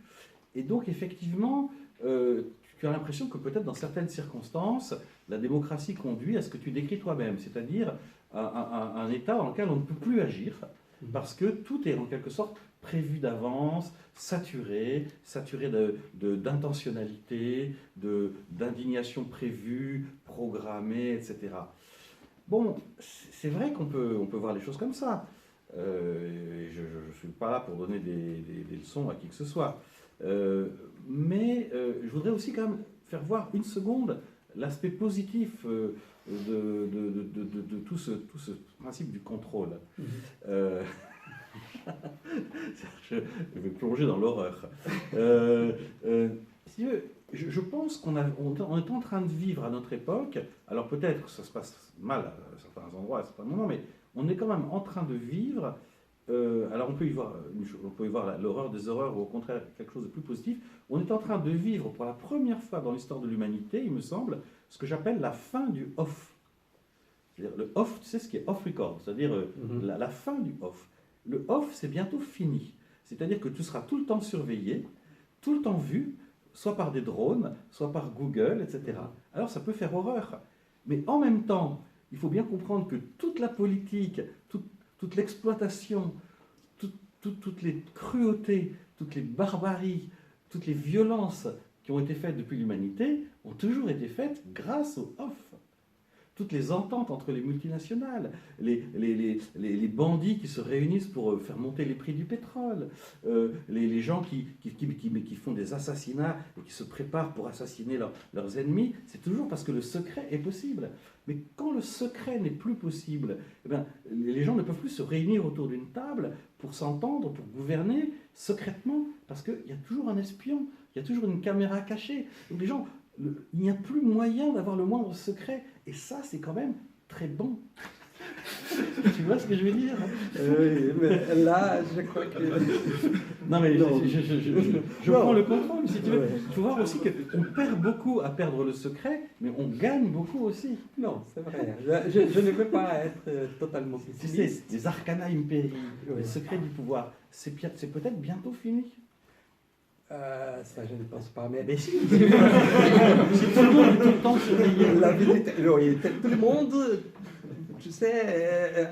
Et donc, effectivement, tu as l'impression que peut-être dans certaines circonstances, la démocratie conduit à ce que tu décris toi-même, c'est-à-dire un état dans lequel on ne peut plus agir, parce que tout est en quelque sorte prévu d'avance, saturé d'intentionnalité, d'indignation prévue, programmée, etc. Bon, c'est vrai qu'on peut voir les choses comme ça. Je ne suis pas là pour donner des leçons à qui que ce soit. Mais je voudrais aussi quand même faire voir une seconde l'aspect positif de tout ce principe du contrôle. Je vais plonger dans l'horreur. Si tu veux, je pense qu'on est en train de vivre à notre époque, alors peut-être que ça se passe mal à certains endroits, à certains moments, mais on est quand même en train de vivre, alors on peut y voir l'horreur des horreurs, ou au contraire quelque chose de plus positif, on est en train de vivre pour la première fois dans l'histoire de l'humanité, il me semble, ce que j'appelle la fin du off. C'est-à-dire le off, tu sais ce qui est off record, c'est-à-dire la fin du off. Le off, c'est bientôt fini. C'est-à-dire que tu seras tout le temps surveillé, tout le temps vu, soit par des drones, soit par Google, etc. Alors ça peut faire horreur. Mais en même temps, il faut bien comprendre que toute la politique, toute l'exploitation, toutes les cruautés, toutes les barbaries, toutes les violences qui ont été faites depuis l'humanité ont toujours été faites grâce au off. Toutes les ententes entre les multinationales, les bandits qui se réunissent pour faire monter les prix du pétrole, les gens qui font des assassinats et qui se préparent pour assassiner leurs ennemis, c'est toujours parce que le secret est possible. Mais quand le secret n'est plus possible, eh bien, les gens ne peuvent plus se réunir autour d'une table pour s'entendre, pour gouverner secrètement, parce qu'il y a toujours un espion, il y a toujours une caméra cachée. Donc les gens il n'y a plus moyen d'avoir le moindre secret. Et ça, c'est quand même très bon. Tu vois ce que je veux dire? Oui, mais là, je crois que... Non, mais Non. je Non. prends le contrôle, si tu veux. Ouais. Il faut voir aussi qu'on perd beaucoup à perdre le secret, mais on gagne beaucoup aussi. Non, c'est vrai. Je ne veux pas être totalement Tu pessimiste. sais, les arcana imperii, Oui. les secrets du pouvoir, c'est peut-être bientôt fini. Ça, je ne pense pas, mais... Mais si, si tout le monde est tout le temps surveillé. La vérité, oui, tout le monde, tu sais,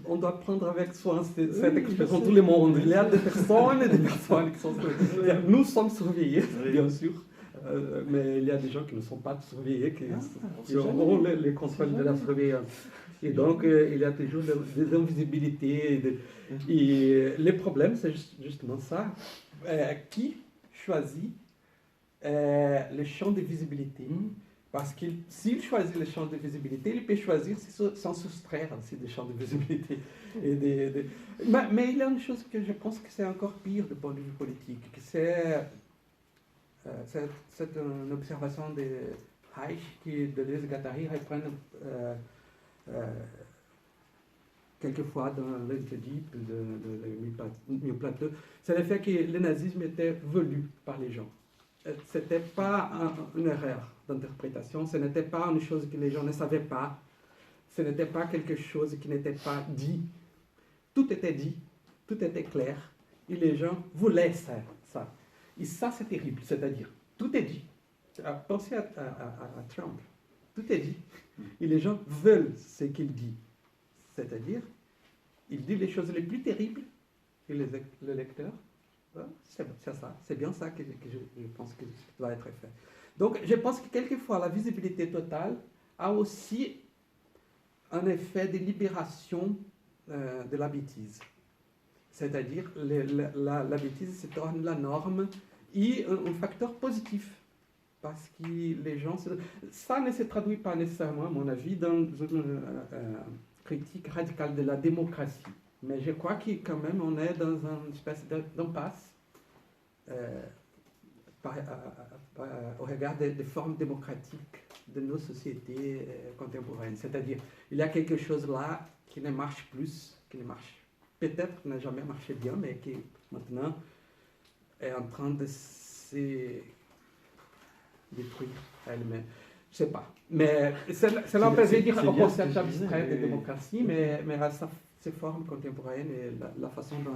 on doit prendre avec soin cette expression, tout le monde. Il y a des personnes et des personnes qui sont surveillées. Nous sommes surveillés, Oui. bien sûr, mais il y a des gens qui ne sont pas surveillés, qui sait auront jamais. les contrôles de la surveillance. Et donc, il y a toujours des invisibilités. Et le problème, c'est justement ça. Qui choisit le champ de visibilité? Parce que s'il choisit le champ de visibilité, il peut choisir s'en soustraire aussi des champs de visibilité. Mais il y a une chose que je pense que c'est encore pire du point de vue politique, que c'est une observation de Reich qui Deleuze et Guattari reprennent quelquefois dans l'Oedipe de Plateau. C'est le fait que le nazisme était voulu par les gens. Ce n'était pas une erreur d'interprétation, ce n'était pas une chose que les gens ne savaient pas, ce n'était pas quelque chose qui n'était pas dit. Tout était dit, tout était clair, et les gens voulaient ça. Et ça, c'est terrible, c'est-à-dire, tout est dit. Pensez à Trump, tout est dit, et les gens veulent ce qu'il dit. C'est-à-dire, il dit les choses les plus terribles, et le lecteur, c'est ça, c'est bien ça que je pense que doit être fait. Donc, je pense que quelquefois, la visibilité totale a aussi un effet de libération de la bêtise. C'est-à-dire, la bêtise se torne la norme et un facteur positif. Parce que les gens... Ça ne se traduit pas nécessairement, à mon avis, dans une critique radicale de la démocratie. Mais je crois que quand même on est dans une espèce d'impasse au regard des formes démocratiques de nos sociétés contemporaines. C'est-à-dire, il y a quelque chose là qui ne marche plus, qui ne marche peut-être n'a jamais marché bien, mais qui maintenant est en train de se détruire elle-même. Je ne sais pas. Mais cela peut dire au concept abstrait de démocratie, mais à ses formes contemporaines et la façon dont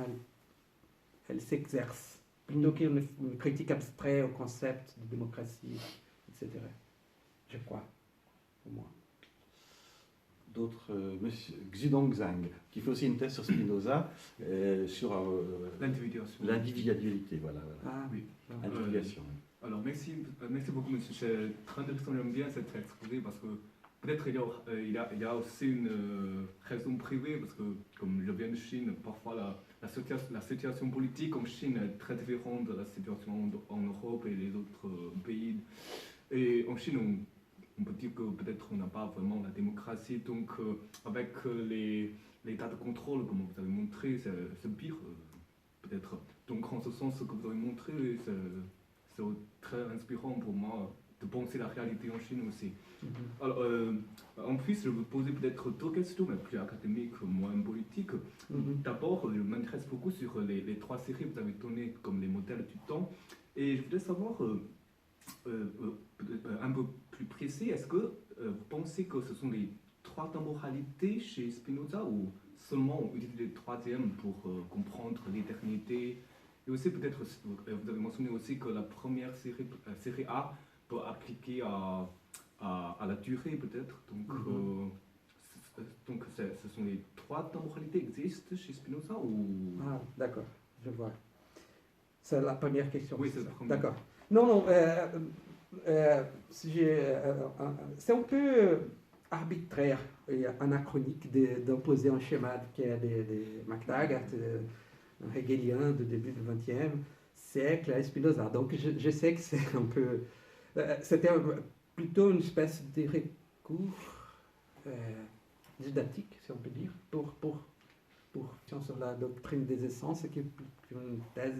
elle s'exerce, plutôt qu'une critique abstraite au concept de démocratie, etc. Je crois, pour moi. D'autres, monsieur Xudong Zhang, qui fait aussi une thèse sur Spinoza, sur l'individualité, voilà. Ah oui. Individuation. Alors, merci beaucoup, monsieur. C'est très intéressant, j'aime bien cette exposé parce que peut-être il y a aussi une raison privée, parce que comme je viens de Chine, parfois la situation politique en Chine est très différente de la situation en Europe et les autres pays. Et en Chine, on peut dire que peut-être on n'a pas vraiment la démocratie, donc avec l'état de contrôle, comme vous avez montré, c'est pire, peut-être. Donc en ce sens, ce que vous avez montré, c'est très inspirant pour moi de penser la réalité en Chine aussi. Mm-hmm. Alors, en plus, je vais poser peut-être deux questions, mais plus académiques, moins politiques. Mm-hmm. D'abord, je m'intéresse beaucoup sur les trois séries que vous avez données comme les modèles du temps. Et je voudrais savoir, un peu plus précis, est-ce que vous pensez que ce sont les trois temporalités chez Spinoza ou seulement on utilise le troisième pour comprendre l'éternité? Et aussi peut-être, vous avez mentionné aussi que la première série A peut appliquer à la durée peut-être. Donc ce sont les trois temporalités qui existent chez Spinoza ou... Ah, d'accord, je vois. C'est la première question. Oui, c'est la première. D'accord. Non, c'est un peu arbitraire et anachronique d'imposer un schéma qui est de MacTaggart, un hegelien du début du XXe siècle à Spinoza. Donc je sais que c'est un peu... C'était plutôt une espèce de recours didactique, si on peut dire, pour sur la doctrine des essences, qui est une thèse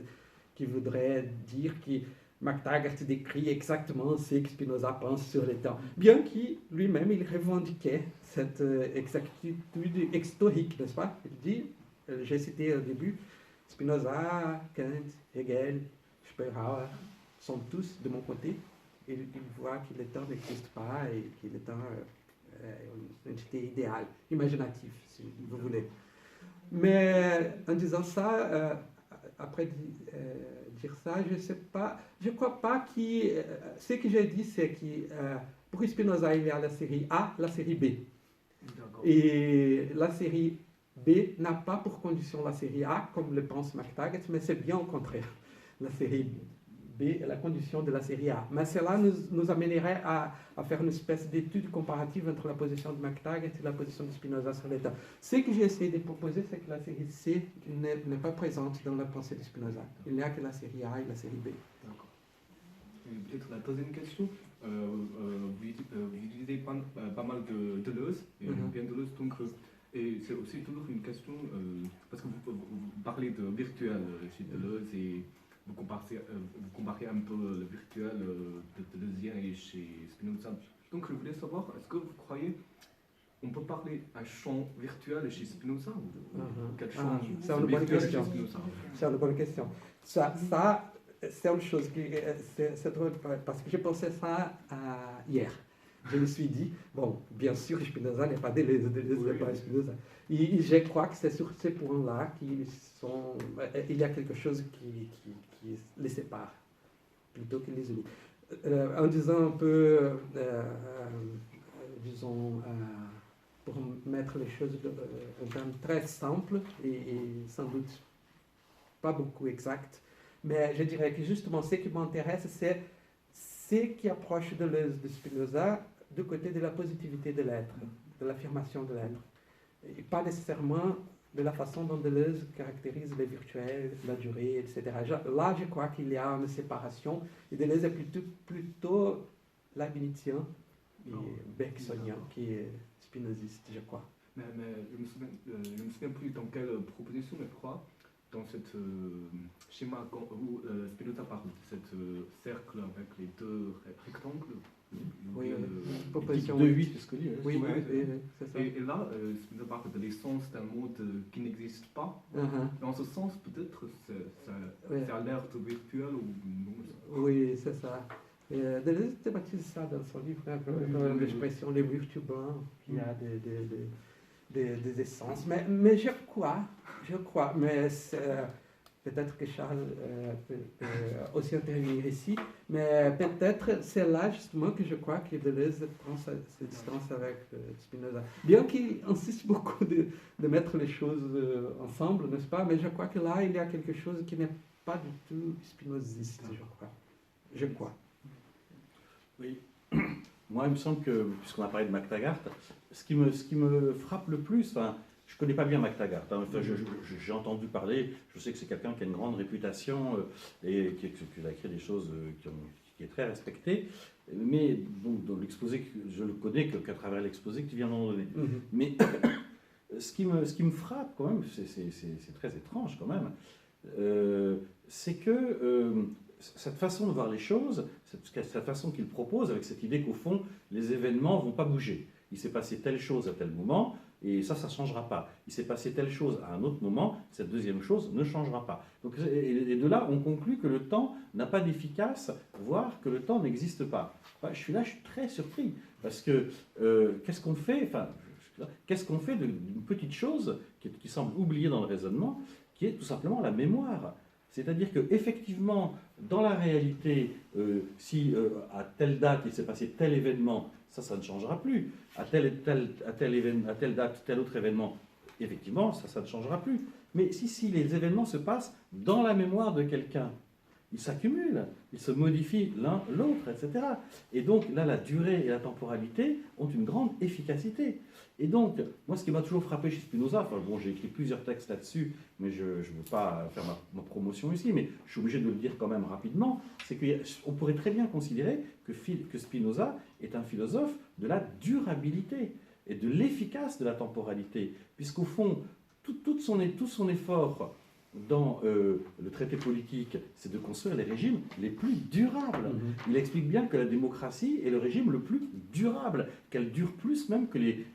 qui voudrait dire que MacTaggart décrit exactement ce que Spinoza pense sur le temps, bien qu'il lui-même il revendiquait cette exactitude historique, n'est-ce pas? Il dit, j'ai cité au début, Spinoza, Kant, Hegel, Schopenhauer sont tous de mon côté. Il voit que le temps n'existe pas et que le temps est une entité idéale, imaginative, si vous voulez. Mais en disant ça, après dire ça, je ne sais pas, je ne crois pas que... ce que j'ai dit, c'est que pour Spinoza, il y a la série A, la série B. Et la série B n'a pas pour condition la série A, comme le pense MacTaggart, mais c'est bien au contraire. La série B est la condition de la série A. Mais cela nous amènerait à faire une espèce d'étude comparative entre la position de MacTaggart et la position de Spinoza sur l'état. Ce que j'ai essayé de proposer, c'est que la série C n'est pas présente dans la pensée de Spinoza. Il n'y a que la série A et la série B. D'accord. Et peut-être la deuxième question. Vous utilisez pas mal de Deleuze, et bien Deleuze, donc, et c'est aussi toujours une question, parce que vous parlez de virtuel chez Deleuze et vous comparez un peu le virtuel de Deleuzien et chez Spinoza. Donc je voulais savoir, est-ce que vous croyez on peut parler un champ virtuel chez Spinoza ou quel champ c'est une bonne question. C'est une bonne question. Ça c'est une chose qui c'est drôle parce que j'ai pensé ça hier. Je me suis dit, bon, bien sûr, Spinoza n'est pas Deleuze, Deleuze n'est pas Spinoza. Et je crois que c'est sur ces points-là qu'il y a quelque chose qui les sépare, plutôt que les unit. En disant un peu, disons, pour mettre les choses en termes très simples et sans doute pas beaucoup exacts, mais je dirais que justement ce qui m'intéresse, c'est ce qui approche Deleuze de Spinoza du côté de la positivité de l'être, de l'affirmation de l'être, et pas nécessairement de la façon dont Deleuze caractérise le virtuel, la durée, etc. Là, je crois qu'il y a une séparation, et Deleuze est plutôt leibnizien et bergsonien qui est spinoziste, je crois. Mais je me souviens plus dans quelle proposition, mais je crois, dans ce schéma où Spinoza parle de ce cercle avec les deux rectangles. Oui, proposition 2-8, c'est ce que dit. Oui, c'est ça. Et là, Spinoza parle de l'essence d'un monde qui n'existe pas. Dans ce sens, peut-être, ça a l'air de virtuel ou non. Oui, c'est ça. Deleuze thématise ça dans son livre, l'expression les virtus blancs, qu'il y a des essences. Mais je crois, mais peut-être que Charles peut aussi intervenir ici, mais peut-être c'est là justement que je crois que Deleuze prend sa distance avec Spinoza. Bien qu'il insiste beaucoup de mettre les choses ensemble, n'est-ce pas? Mais je crois que là, il y a quelque chose qui n'est pas du tout spinoziste, je crois. Je crois. Oui. Moi, il me semble que, puisqu'on a parlé de MacTaggart, ce qui me frappe le plus, enfin, je ne connais pas bien MacTaggart, hein, enfin, j'ai entendu parler, je sais que c'est quelqu'un qui a une grande réputation et qui a écrit des choses qui est très respecté, mais bon, dans l'exposé, je le connais qu'à travers l'exposé que tu viens d'en donner. Mais ce qui me frappe quand même, c'est très étrange quand même, c'est que cette façon de voir les choses, cette façon qu'il propose, avec cette idée qu'au fond, les événements ne vont pas bouger. Il s'est passé telle chose à tel moment, et ça ne changera pas. Il s'est passé telle chose à un autre moment, cette deuxième chose ne changera pas. Donc, et de là, on conclut que le temps n'a pas d'efficace, voire que le temps n'existe pas. Enfin, je suis très surpris, parce que qu'est-ce qu'on fait d'une petite chose qui semble oubliée dans le raisonnement, qui est tout simplement la mémoire. C'est-à-dire qu'effectivement, dans la réalité, si à telle date il s'est passé tel événement, ça ne changera plus. À telle date, tel autre événement, effectivement, ça ne changera plus. Mais si les événements se passent dans la mémoire de quelqu'un, ils s'accumulent, ils se modifient l'un l'autre, etc. Et donc là, la durée et la temporalité ont une grande efficacité. Et donc, moi, ce qui m'a toujours frappé chez Spinoza, enfin bon, j'ai écrit plusieurs textes là-dessus, mais je ne veux pas faire ma promotion ici, mais je suis obligé de le dire quand même rapidement, c'est qu'on pourrait très bien considérer que Spinoza est un philosophe de la durabilité et de l'efficace de la temporalité, puisqu'au fond, tout son effort dans le traité politique, c'est de construire les régimes les plus durables. Il explique bien que la démocratie est le régime le plus durable, qu'elle dure plus même que les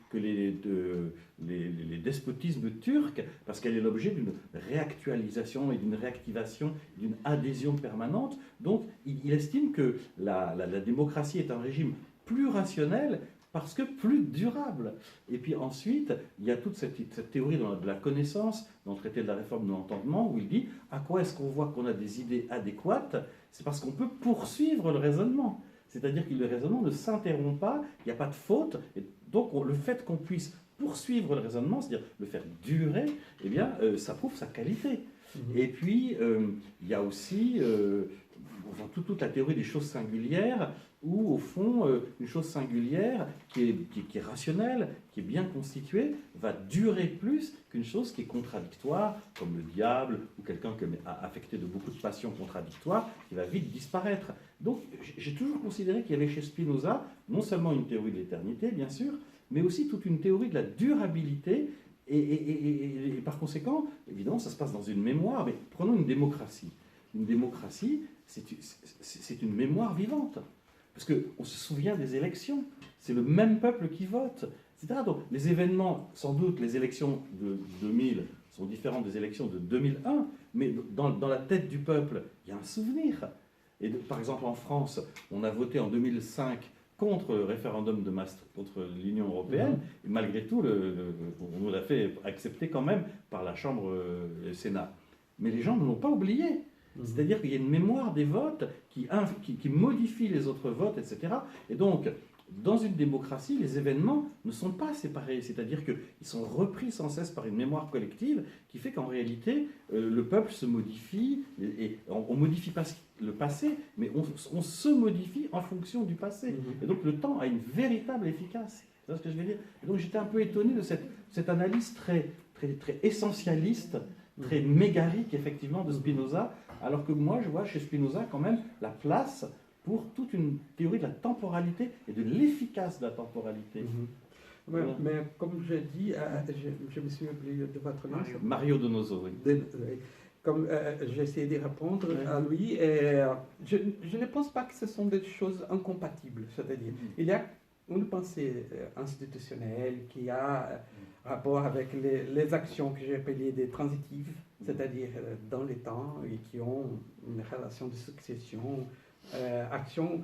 despotismes turcs, parce qu'elle est l'objet d'une réactualisation et d'une réactivation, d'une adhésion permanente. Donc il estime que la démocratie est un régime plus rationnel, parce que plus durable. Et puis ensuite, il y a toute cette théorie de la connaissance dans le traité de la réforme de l'entendement, où il dit à quoi est-ce qu'on voit qu'on a des idées adéquates? C'est parce qu'on peut poursuivre le raisonnement. C'est-à-dire que le raisonnement ne s'interrompt pas, il n'y a pas de faute. Et donc le fait qu'on puisse poursuivre le raisonnement, c'est-à-dire le faire durer, eh bien, ça prouve sa qualité. Et puis, il y a aussi toute la théorie des choses singulières, où, au fond, une chose singulière qui est rationnelle, qui est bien constituée, va durer plus qu'une chose qui est contradictoire, comme le diable, ou quelqu'un qui est affecté de beaucoup de passions contradictoires, qui va vite disparaître. Donc, j'ai toujours considéré qu'il y avait chez Spinoza, non seulement une théorie de l'éternité, bien sûr, mais aussi toute une théorie de la durabilité, et par conséquent, évidemment, ça se passe dans une mémoire, mais prenons une démocratie. Une démocratie, c'est une mémoire vivante. Parce qu'on se souvient des élections, c'est le même peuple qui vote, etc. Donc les événements, sans doute les élections de 2000 sont différentes des élections de 2001, mais dans la tête du peuple, il y a un souvenir. Et par exemple en France, on a voté en 2005 contre le référendum de Maastricht, contre l'Union européenne, et malgré tout, on nous l'a fait accepter quand même par la Chambre, le Sénat. Mais les gens ne l'ont pas oublié. C'est-à-dire qu'il y a une mémoire des votes qui modifie les autres votes, etc. Et donc, dans une démocratie, les événements ne sont pas séparés. C'est-à-dire qu'ils sont repris sans cesse par une mémoire collective qui fait qu'en réalité, le peuple se modifie. Et on ne modifie pas le passé, mais on se modifie en fonction du passé. Et donc, le temps a une véritable efficace. C'est ce que je veux dire. Et donc, j'étais un peu étonné de cette analyse très, très, très essentialiste, très mégarique, effectivement, de Spinoza, alors que moi, je vois chez Spinoza quand même la place pour toute une théorie de la temporalité et de l'efficace de la temporalité. Mais comme je dis, je me suis oublié de votre nom. Mario Donoso, oui. Comme j'ai essayé de répondre à lui, et, je ne pense pas que ce sont des choses incompatibles. C'est-à-dire, il y a une pensée institutionnelle qui a rapport avec les actions que j'ai appelées des transitives, c'est-à-dire dans les temps et qui ont une relation de succession, actions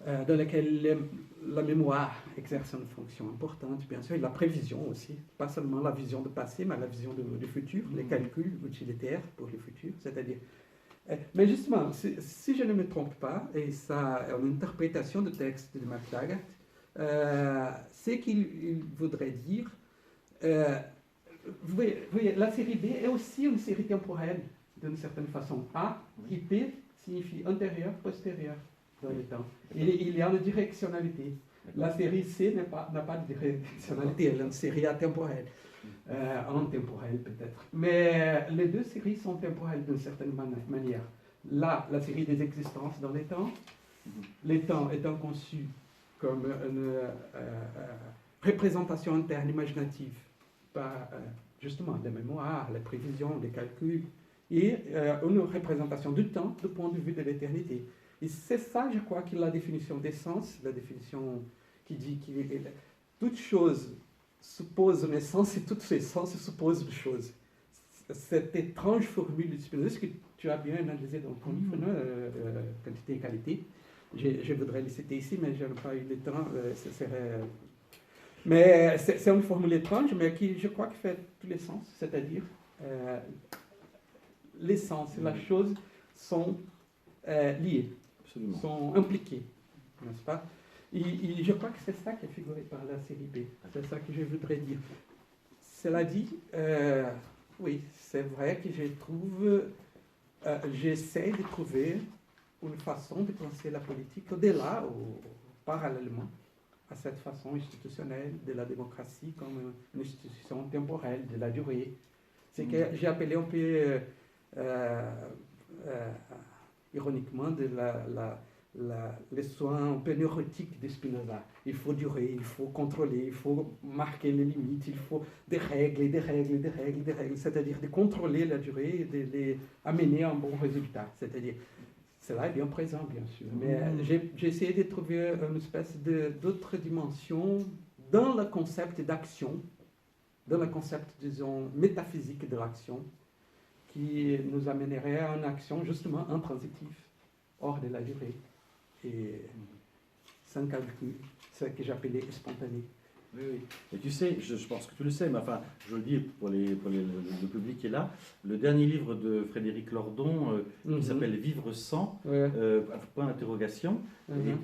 dans lesquelles la mémoire exerce une fonction importante, bien sûr, et la prévision aussi, pas seulement la vision du passé, mais la vision du futur, les calculs utilitaires pour le futur, c'est-à-dire... Mais justement, si je ne me trompe pas, et ça, en interprétation du texte de McTaggart, c'est qu'il voudrait dire, vous voyez, la série B est aussi une série temporelle, d'une certaine façon. A et P signifie antérieur, postérieur dans le temps. Il y a une directionnalité. La série C n'a pas de directionnalité, elle est une série atemporelle, intemporelle peut-être. Mais les deux séries sont temporelles d'une certaine manière. Là, la série des existences dans les temps étant conçus comme une représentation interne imaginative par justement les mémoires, les prévisions, les calculs, et une représentation du temps du point de vue de l'éternité. Et c'est ça, je crois, qui est la définition d'essence, la définition qui dit que toute chose suppose une essence et toute essence suppose une chose. Cette étrange formule de Spinoza que tu as bien analysée dans ton livre, Quantité et qualité. Je voudrais le citer ici, mais je n'ai pas eu le temps. Mais c'est une formule étrange, mais qui, je crois, qui fait tous les sens. C'est-à-dire, l'essence et la chose sont liées, Absolument. sont impliquées, n'est-ce pas? Et je crois que c'est ça qui est figuré par la série B. C'est ça que je voudrais dire. Cela dit, oui, c'est vrai que j'essaie de trouver une façon de penser la politique au-delà ou parallèlement à cette façon institutionnelle de la démocratie comme une institution temporelle, de la durée. C'est que j'ai appelé un peu ironiquement de les soins un peu neurotiques de Spinoza. Il faut durer, il faut contrôler, il faut marquer les limites, il faut des règles, et des règles, des règles, des règles, c'est-à-dire de contrôler la durée et de les amener à un bon résultat. C'est-à-dire, cela est bien présent, bien sûr, mais j'ai essayé de trouver une espèce d'autre dimension dans le concept d'action, dans le concept, disons, métaphysique de l'action, qui nous amènerait à une action justement intransitive, hors de la durée, et sans calcul, ce que j'appelais spontané. Oui, oui. Et tu sais, je pense que tu le sais, mais enfin, je le dis pour le public qui est là, le dernier livre de Frédéric Lordon, qui s'appelle Vivre sans, point d'interrogation,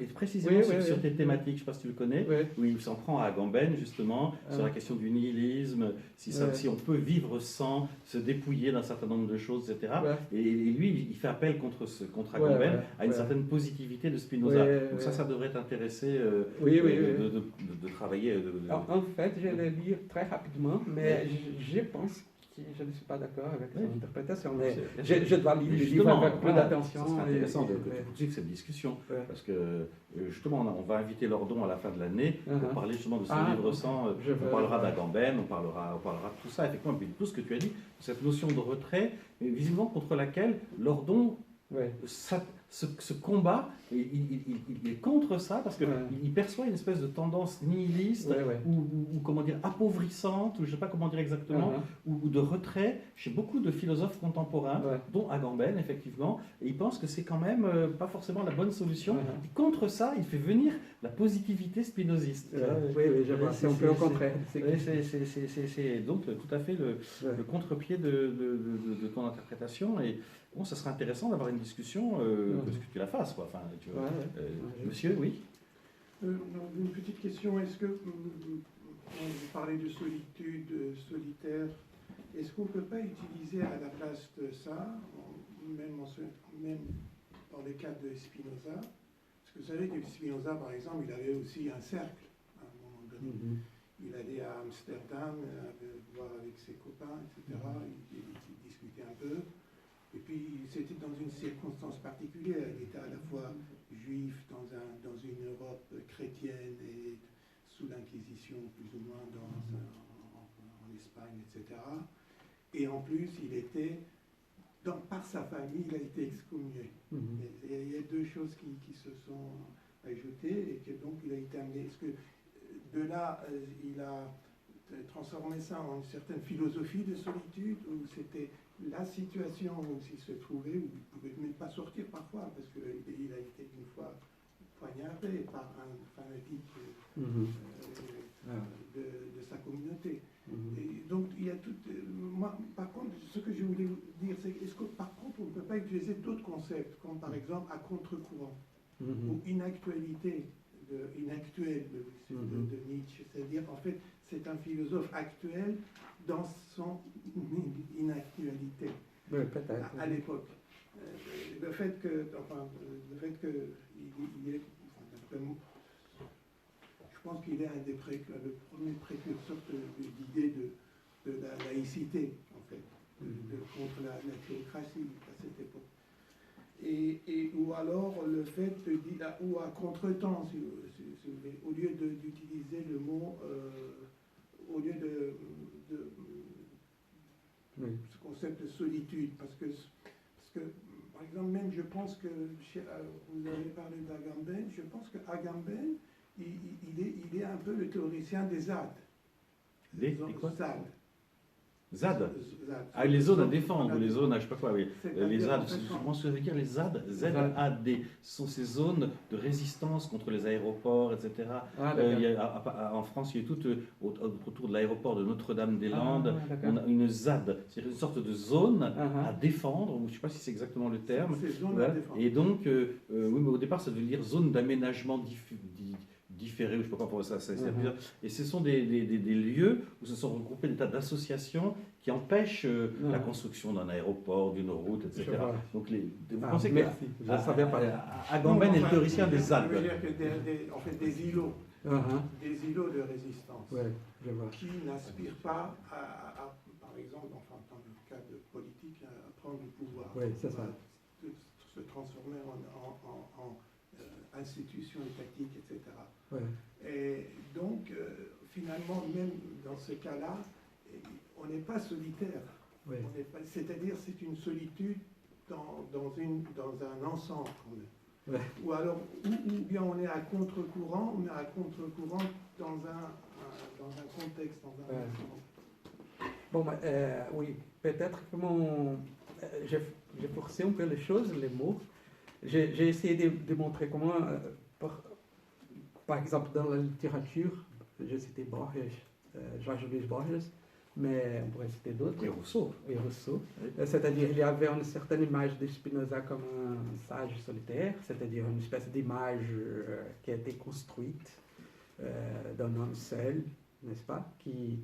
est précisément sur tes thématiques, je ne sais pas si tu le connais, où il s'en prend à Agamben, justement, sur la question du nihilisme, si on peut vivre sans, se dépouiller d'un certain nombre de choses, etc. Et lui, il fait appel contre Agamben à une certaine positivité de Spinoza. Donc ça devrait t'interesser de travailler. En fait, je vais le lire très rapidement, mais je pense que je ne suis pas d'accord avec son interprétation. Mais je dois lire le livre avec plus d'attention. C'est intéressant de poursuivre cette discussion, parce que justement, on va inviter Lordon à la fin de l'année pour parler justement de ce livre sans. On parlera d'Agamben, on parlera de tout ça, effectivement, puis de tout ce que tu as dit, cette notion de retrait, visiblement contre laquelle Lordon. Ce combat, il est contre ça parce qu'il perçoit une espèce de tendance nihiliste ou comment dire, appauvrissante, ou je ne sais pas comment dire exactement, ou de retrait chez beaucoup de philosophes contemporains, dont Agamben, effectivement, et il pense que c'est quand même pas forcément la bonne solution. Et contre ça, il fait venir la positivité spinoziste. Oui, je vois, c'est un peu au contraire. C'est donc tout à fait le contre-pied de ton interprétation. Et bon, ça serait intéressant d'avoir une discussion, parce que tu la fasses, quoi. Enfin, tu vois, monsieur, oui. Une petite question, est-ce que, vous parlez de solitude, solitaire, est-ce qu'on ne peut pas utiliser à la place de ça, même dans le cas de Spinoza, parce que vous savez que Spinoza, par exemple, il avait aussi un cercle, à un moment donné. Il allait à Amsterdam, voir avec ses copains, etc., il discutait un peu. Et puis, c'était dans une circonstance particulière. Il était à la fois juif dans une Europe chrétienne et sous l'Inquisition, plus ou moins, en Espagne, etc. Et en plus, il était, par sa famille, il a été excommunié. Il y a deux choses qui se sont ajoutées et que donc il a été amené. Est-ce que de là, il a transformé ça en une certaine philosophie de solitude, ou c'était la situation où il se trouvait, où il ne pouvait même pas sortir parfois, parce qu'il a été une fois poignardé par un fanatique de sa communauté. Et donc, il y a tout. Moi, par contre, ce que je voulais dire, c'est est-ce que par contre, on ne peut pas utiliser d'autres concepts, comme par exemple à contre-courant, ou inactualité, inactuel de Nietzsche, c'est-à-dire en fait, c'est un philosophe actuel dans son inactualité à l'époque. Le fait que il est, je pense qu'il est le premier précurseur de l'idée de la laïcité, en fait, contre la théocratie à cette époque. Ou alors le fait de dire, ou à contre-temps, si vous voulez, au lieu d'utiliser le mot, au lieu de ce concept de solitude, parce que, par exemple, même je pense que, vous avez parlé d'Agamben, je pense qu'Agamben, il est un peu le théoricien des ZAD. Des quoi? ZAD. Ah, les zones à défendre, ou les zones à je sais pas quoi, oui. Les ZAD, je pense que ça veut dire les ZAD, Z-A-D, ce sont ces zones de résistance contre les aéroports, etc. En France, il y a tout autour de l'aéroport de Notre-Dame-des-Landes, on a une ZAD, c'est une sorte de zone à défendre, je ne sais pas si c'est exactement le terme. Et donc, oui, mais au départ, ça veut dire zone d'aménagement différés, ou je ne sais pas comment ça bizarre. Et ce sont des lieux où se sont regroupés des tas d'associations qui empêchent la construction d'un aéroport, d'une route, etc. Donc, vous pensez que Agamben est le théoricien des ZAD. Ça veut dire que en fait, des îlots de résistance qui n'aspirent pas à, par exemple, enfin, dans le cas de politique, à prendre le pouvoir, oui, c'est ça. Se transformer en institutions étatiques, etc. Ouais. Et donc, finalement, même dans ce cas-là, on n'est pas solitaire. Ouais. C'est-à-dire, c'est une solitude dans un ensemble. Ouais. Ou alors, ou bien on est à contre-courant, on est à contre-courant dans un contexte, dans un Ouais. ensemble. Bon, oui, peut-être que j'ai forcé un peu les choses, les mots. J'ai essayé de montrer comment, par exemple, dans la littérature, j'ai cité Borges, Jorge Luis Borges, mais on pourrait citer d'autres. Et Rousseau. Et Rousseau. C'est-à-dire, il y avait une certaine image de Spinoza comme un sage solitaire, c'est-à-dire une espèce d'image qui a été construite d'un homme seul, n'est-ce pas, qui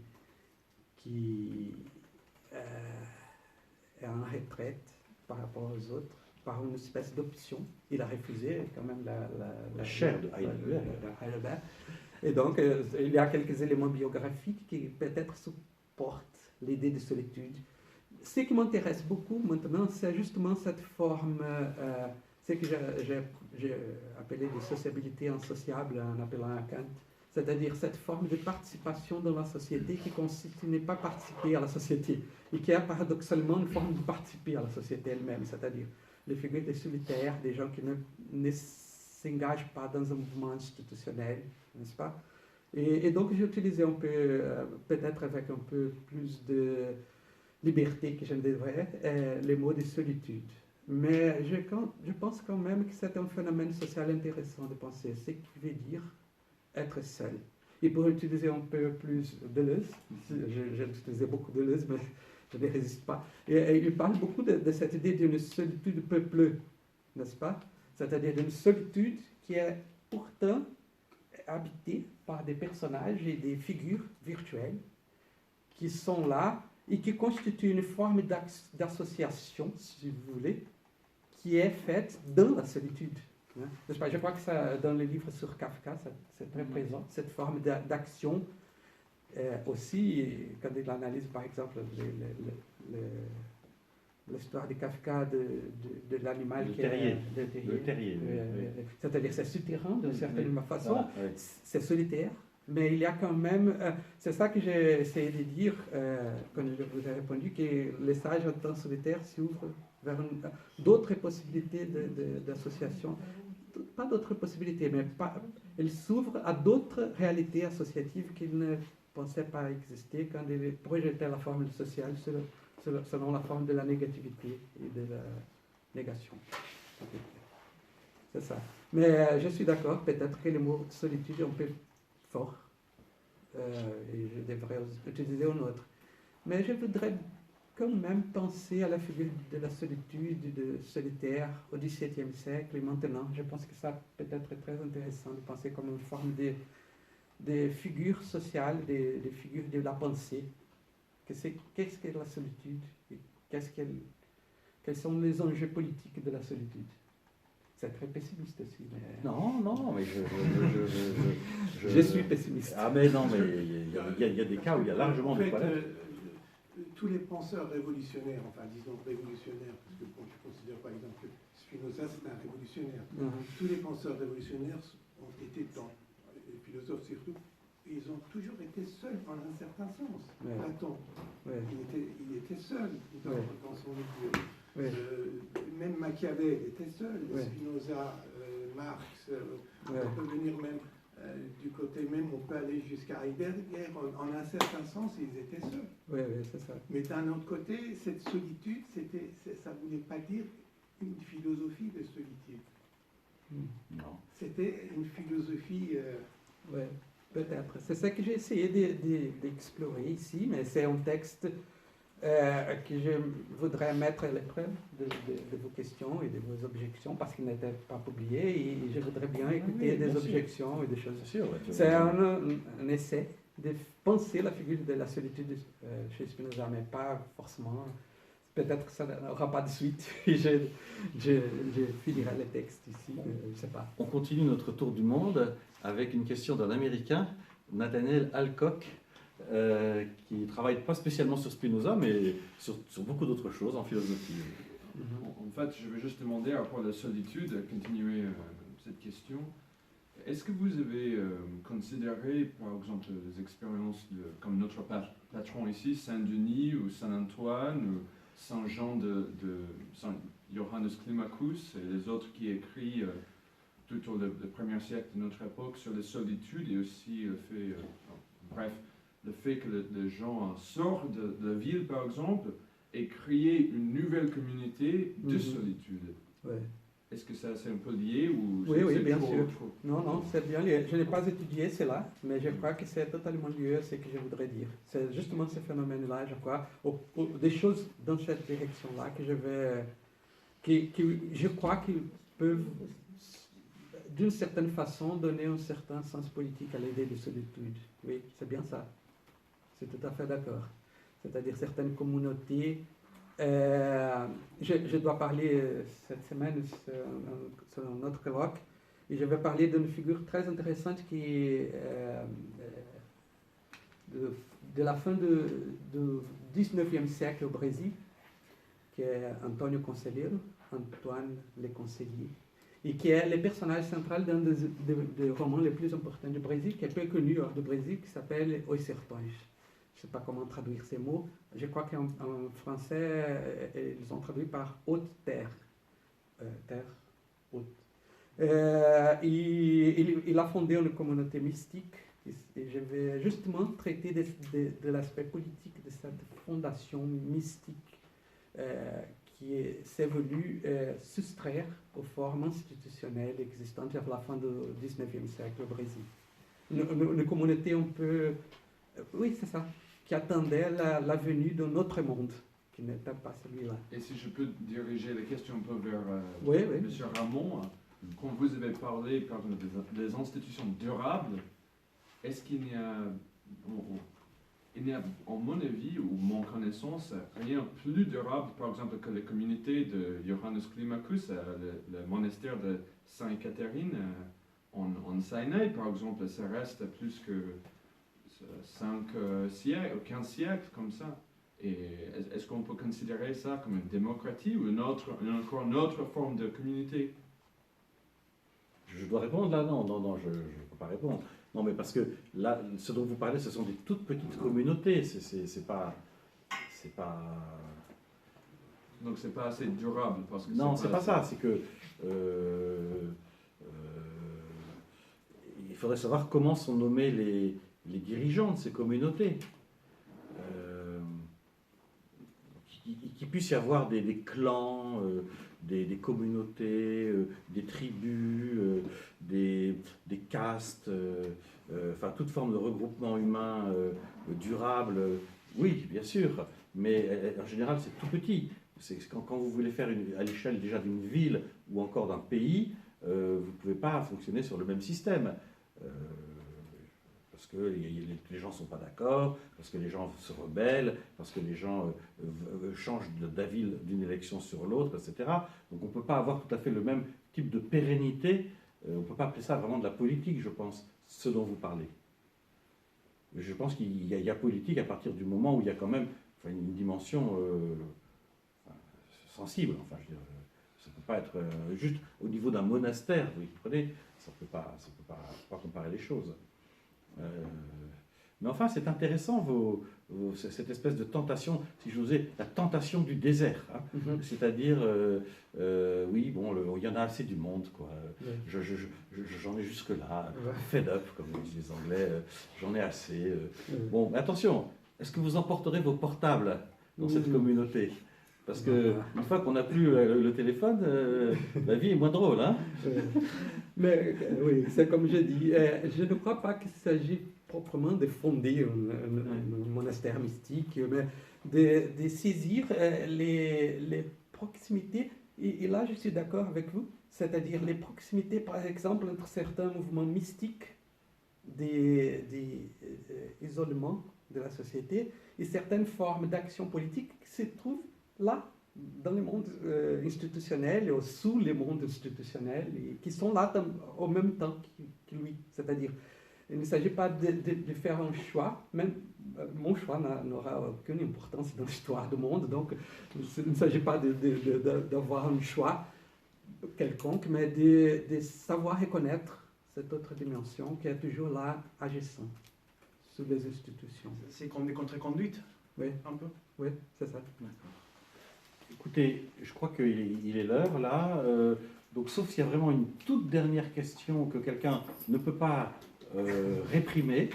est en retraite par rapport aux autres, par une espèce d'option. Il a refusé quand même la chaire de Heidelberg. Heidelberg. Et donc, il y a quelques éléments biographiques qui peut-être supportent l'idée de solitude. Ce qui m'intéresse beaucoup maintenant, c'est justement cette forme, ce que j'ai appelé de sociabilité insociable en appelant à Kant, c'est-à-dire cette forme de participation dans la société qui consiste à ne pas participer à la société et qui est paradoxalement une forme de participer à la société elle-même, c'est-à-dire les figures des solitaires, des gens qui ne s'engagent pas dans un mouvement institutionnel, n'est-ce pas? Et donc j'ai utilisé un peu, peut-être avec un peu plus de liberté que je ne devrais, les mots de solitude. Mais je pense quand même que c'est un phénomène social intéressant de penser ce qui veut dire être seul. Et pour utiliser un peu plus Deleuze, j'ai utilisé beaucoup Deleuze, mais je ne résiste pas, et il parle beaucoup de cette idée d'une solitude peuplée, n'est-ce pas? C'est-à-dire d'une solitude qui est pourtant habitée par des personnages et des figures virtuelles qui sont là et qui constituent une forme d'association, si vous voulez, qui est faite dans la solitude. N'est-ce pas? Je crois que ça, dans les livres sur Kafka, c'est très présent, cette forme d'action. Aussi, quand il analyse par exemple l'histoire de Kafka de l'animal Le qui terrier. est Le terrier. c'est-à-dire c'est souterrain d'une certaine façon, Voilà, oui. c'est solitaire, mais il y a quand même, c'est ça que j'ai essayé de dire quand je vous ai répondu, que les sages en temps solitaire s'ouvrent vers d'autres possibilités d'association, pas d'autres possibilités, mais ils s'ouvrent à d'autres réalités associatives qu'ils ne pensaient pas exister quand ils projetaient la forme sociale selon la forme de la négativité et de la négation. C'est ça. Mais je suis d'accord, peut-être que le mot solitude est un peu fort et je devrais utiliser un autre. Mais je voudrais quand même penser à la figure de la solitude, de solitaire au XVIIe siècle et maintenant. Je pense que ça peut être très intéressant de penser comme une forme de figure sociale, de figure de la pensée. Qu'est-ce que la solitude et quels sont les enjeux politiques de la solitude? C'est très pessimiste aussi. Mais... Non, mais je suis pessimiste. Ah mais non, mais il y a des cas où il y a largement de problèmes. Tous les penseurs révolutionnaires, enfin disons révolutionnaires, parce que bon, je considère par exemple que Spinoza c'est un révolutionnaire. Tous les penseurs révolutionnaires ont été les philosophes surtout, ils ont toujours été seuls en un certain sens. Platon, il était seul dans son idée. Même Machiavel était seul, Spinoza, Marx, on peut venir même du côté même, on peut aller jusqu'à Heidegger, en un certain sens, ils étaient seuls. Oui, c'est ça. Mais d'un autre côté, cette solitude, ça ne voulait pas dire une philosophie de solitude. Non. C'était une philosophie... Oui, peut-être. C'est ça que j'ai essayé d'explorer ici, mais c'est un texte que je voudrais mettre à l'épreuve de vos questions et de vos objections parce qu'il n'était pas publié et je voudrais bien écouter des objections et des choses. C'est un essai de penser la figure de la solitude chez Spinoza, mais pas forcément. Peut-être que ça n'aura pas de suite et je finirai le texte ici, je ne sais pas. On continue notre tour du monde avec une question d'un Américain, Nathaniel Alcock, qui travaille pas spécialement sur Spinoza, mais sur beaucoup d'autres choses en philosophie. En fait, je vais juste demander à propos de la solitude, continuer cette question. Est-ce que vous avez considéré, par exemple, des expériences comme notre patron ici, Saint-Denis ou Saint-Antoine ou Saint-Jean Saint Johannes Climacus et les autres qui écrivent tout au long du premier siècle de notre époque sur les solitudes et aussi le fait que les gens sortent de la ville, par exemple, et créer une nouvelle communauté de solitude. Ouais. Est-ce que ça c'est un peu lié ou Oui, bien sûr. Non, c'est bien lié. Je n'ai pas étudié cela, mais je crois que c'est totalement lié à ce que je voudrais dire. C'est justement ce phénomène-là, je crois, des choses dans cette direction-là que je vais, je crois qu'ils peuvent, d'une certaine façon, donner un certain sens politique à l'idée de solitude. Oui, c'est bien ça. C'est tout à fait d'accord. C'est-à-dire certaines communautés. Je dois parler cette semaine sur un autre colloque et je vais parler d'une figure très intéressante qui est de la fin du 19e siècle au Brésil, qui est Antonio Conselheiro, Antoine Le Conselheiro, et qui est le personnage central d'un des romans les plus importants du Brésil, qui est peu connu hors du Brésil, qui s'appelle Os Sertões. Je ne sais pas comment traduire ces mots. Je crois qu'en français, ils ont traduit par haute terre. Terre haute. Il a fondé une communauté mystique. Et je vais justement traiter de l'aspect politique de cette fondation mystique qui s'est voulu soustraire aux formes institutionnelles existantes à la fin du 19e siècle au Brésil. Une communauté un peu... Oui, c'est ça. Qui attendait la venue d'un autre monde, qui n'était pas celui-là. Et si je peux diriger la question un peu vers M. Ramon, quand vous avez parlé par exemple, des institutions durables, est-ce qu'il n'y a, en mon avis ou mon connaissance, rien plus durable, par exemple, que la communauté de Johannes Climacus, le monastère de Sainte-Catherine en Sinaï, par exemple, ça reste plus que 5 siècles, 15 siècles, comme ça. Et est-ce qu'on peut considérer ça comme une démocratie ou encore une autre forme de communauté? Je dois répondre là? Non, je ne peux pas répondre. Non, mais parce que là, ce dont vous parlez, ce sont des toutes petites communautés. C'est pas... Donc c'est pas assez durable parce que non, c'est pas ça. C'est que il faudrait savoir comment sont nommés les dirigeants de ces communautés. Qu'il puisse y avoir des clans, des communautés, des tribus, des castes, enfin toute forme de regroupement humain durable, oui, bien sûr, mais en général c'est tout petit. Quand vous voulez faire à l'échelle déjà d'une ville ou encore d'un pays, vous ne pouvez pas fonctionner sur le même système. Parce que les gens ne sont pas d'accord, parce que les gens se rebellent, parce que les gens changent d'avis d'une élection sur l'autre, etc. Donc on ne peut pas avoir tout à fait le même type de pérennité. On ne peut pas appeler ça vraiment de la politique, je pense, ce dont vous parlez. Je pense qu'il y a politique à partir du moment où il y a quand même une dimension sensible. Enfin, je veux dire, ça ne peut pas être juste au niveau d'un monastère, vous comprenez, ça ne peut pas comparer les choses. Mais enfin, c'est intéressant, cette espèce de tentation, si je vous ai, la tentation du désert. Hein. C'est-à-dire, oui, bon, il y en a assez du monde, quoi. J'en ai jusque-là, fed up, comme disent les Anglais, j'en ai assez. Bon, mais attention, est-ce que vous emporterez vos portables dans cette communauté? Parce qu'une fois qu'on n'a plus le téléphone, la vie est moins drôle. Hein. Mais oui, c'est comme je dis, je ne crois pas qu'il s'agit proprement de fonder un monastère mystique, mais de saisir les proximités. Et là, je suis d'accord avec vous, c'est-à-dire les proximités, par exemple, entre certains mouvements mystiques d'isolement de la société et certaines formes d'action politique qui se trouvent là, dans le monde institutionnel ou sous le monde institutionnel, et qui sont là au même temps que lui. C'est-à-dire, il ne s'agit pas de faire un choix, même mon choix n'aura aucune importance dans l'histoire du monde, donc il ne s'agit pas d'avoir un choix quelconque, mais de savoir reconnaître cette autre dimension qui est toujours là, agissant sur les institutions. C'est comme des contre-conduites, Oui, un peu. oui, c'est ça. Écoutez, je crois qu'il est l'heure là. Donc, sauf s'il y a vraiment une toute dernière question que quelqu'un ne peut pas réprimer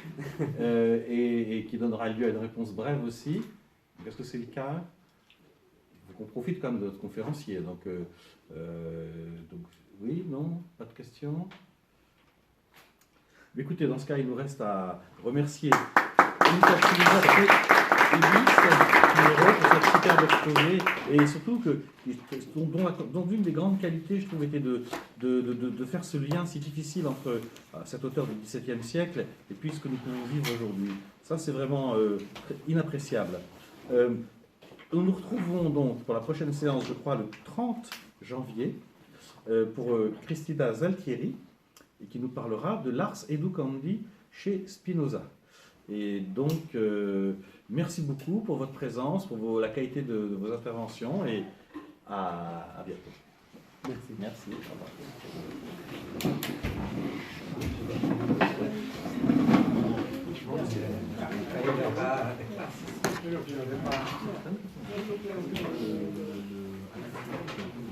et qui donnera lieu à une réponse brève aussi. Est-ce que c'est le cas? Il faut qu'on profite quand même de notre conférencier. Donc, oui, non, pas de questions. Mais écoutez, dans ce cas, il nous reste à remercier l'initiative pour cette superbe exposé et surtout dont l'une des grandes qualités, je trouve, était de faire ce lien si difficile entre cet auteur du XVIIe siècle et puis ce que nous pouvons vivre aujourd'hui. Ça, c'est vraiment inappréciable. Nous nous retrouvons donc pour la prochaine séance, je crois, le 30 janvier, pour Cristina Zaltieri, et qui nous parlera de l'Ars Educandi chez Spinoza. Et donc, merci beaucoup pour votre présence, pour la qualité de vos interventions, et à bientôt. Merci. Merci. Au revoir.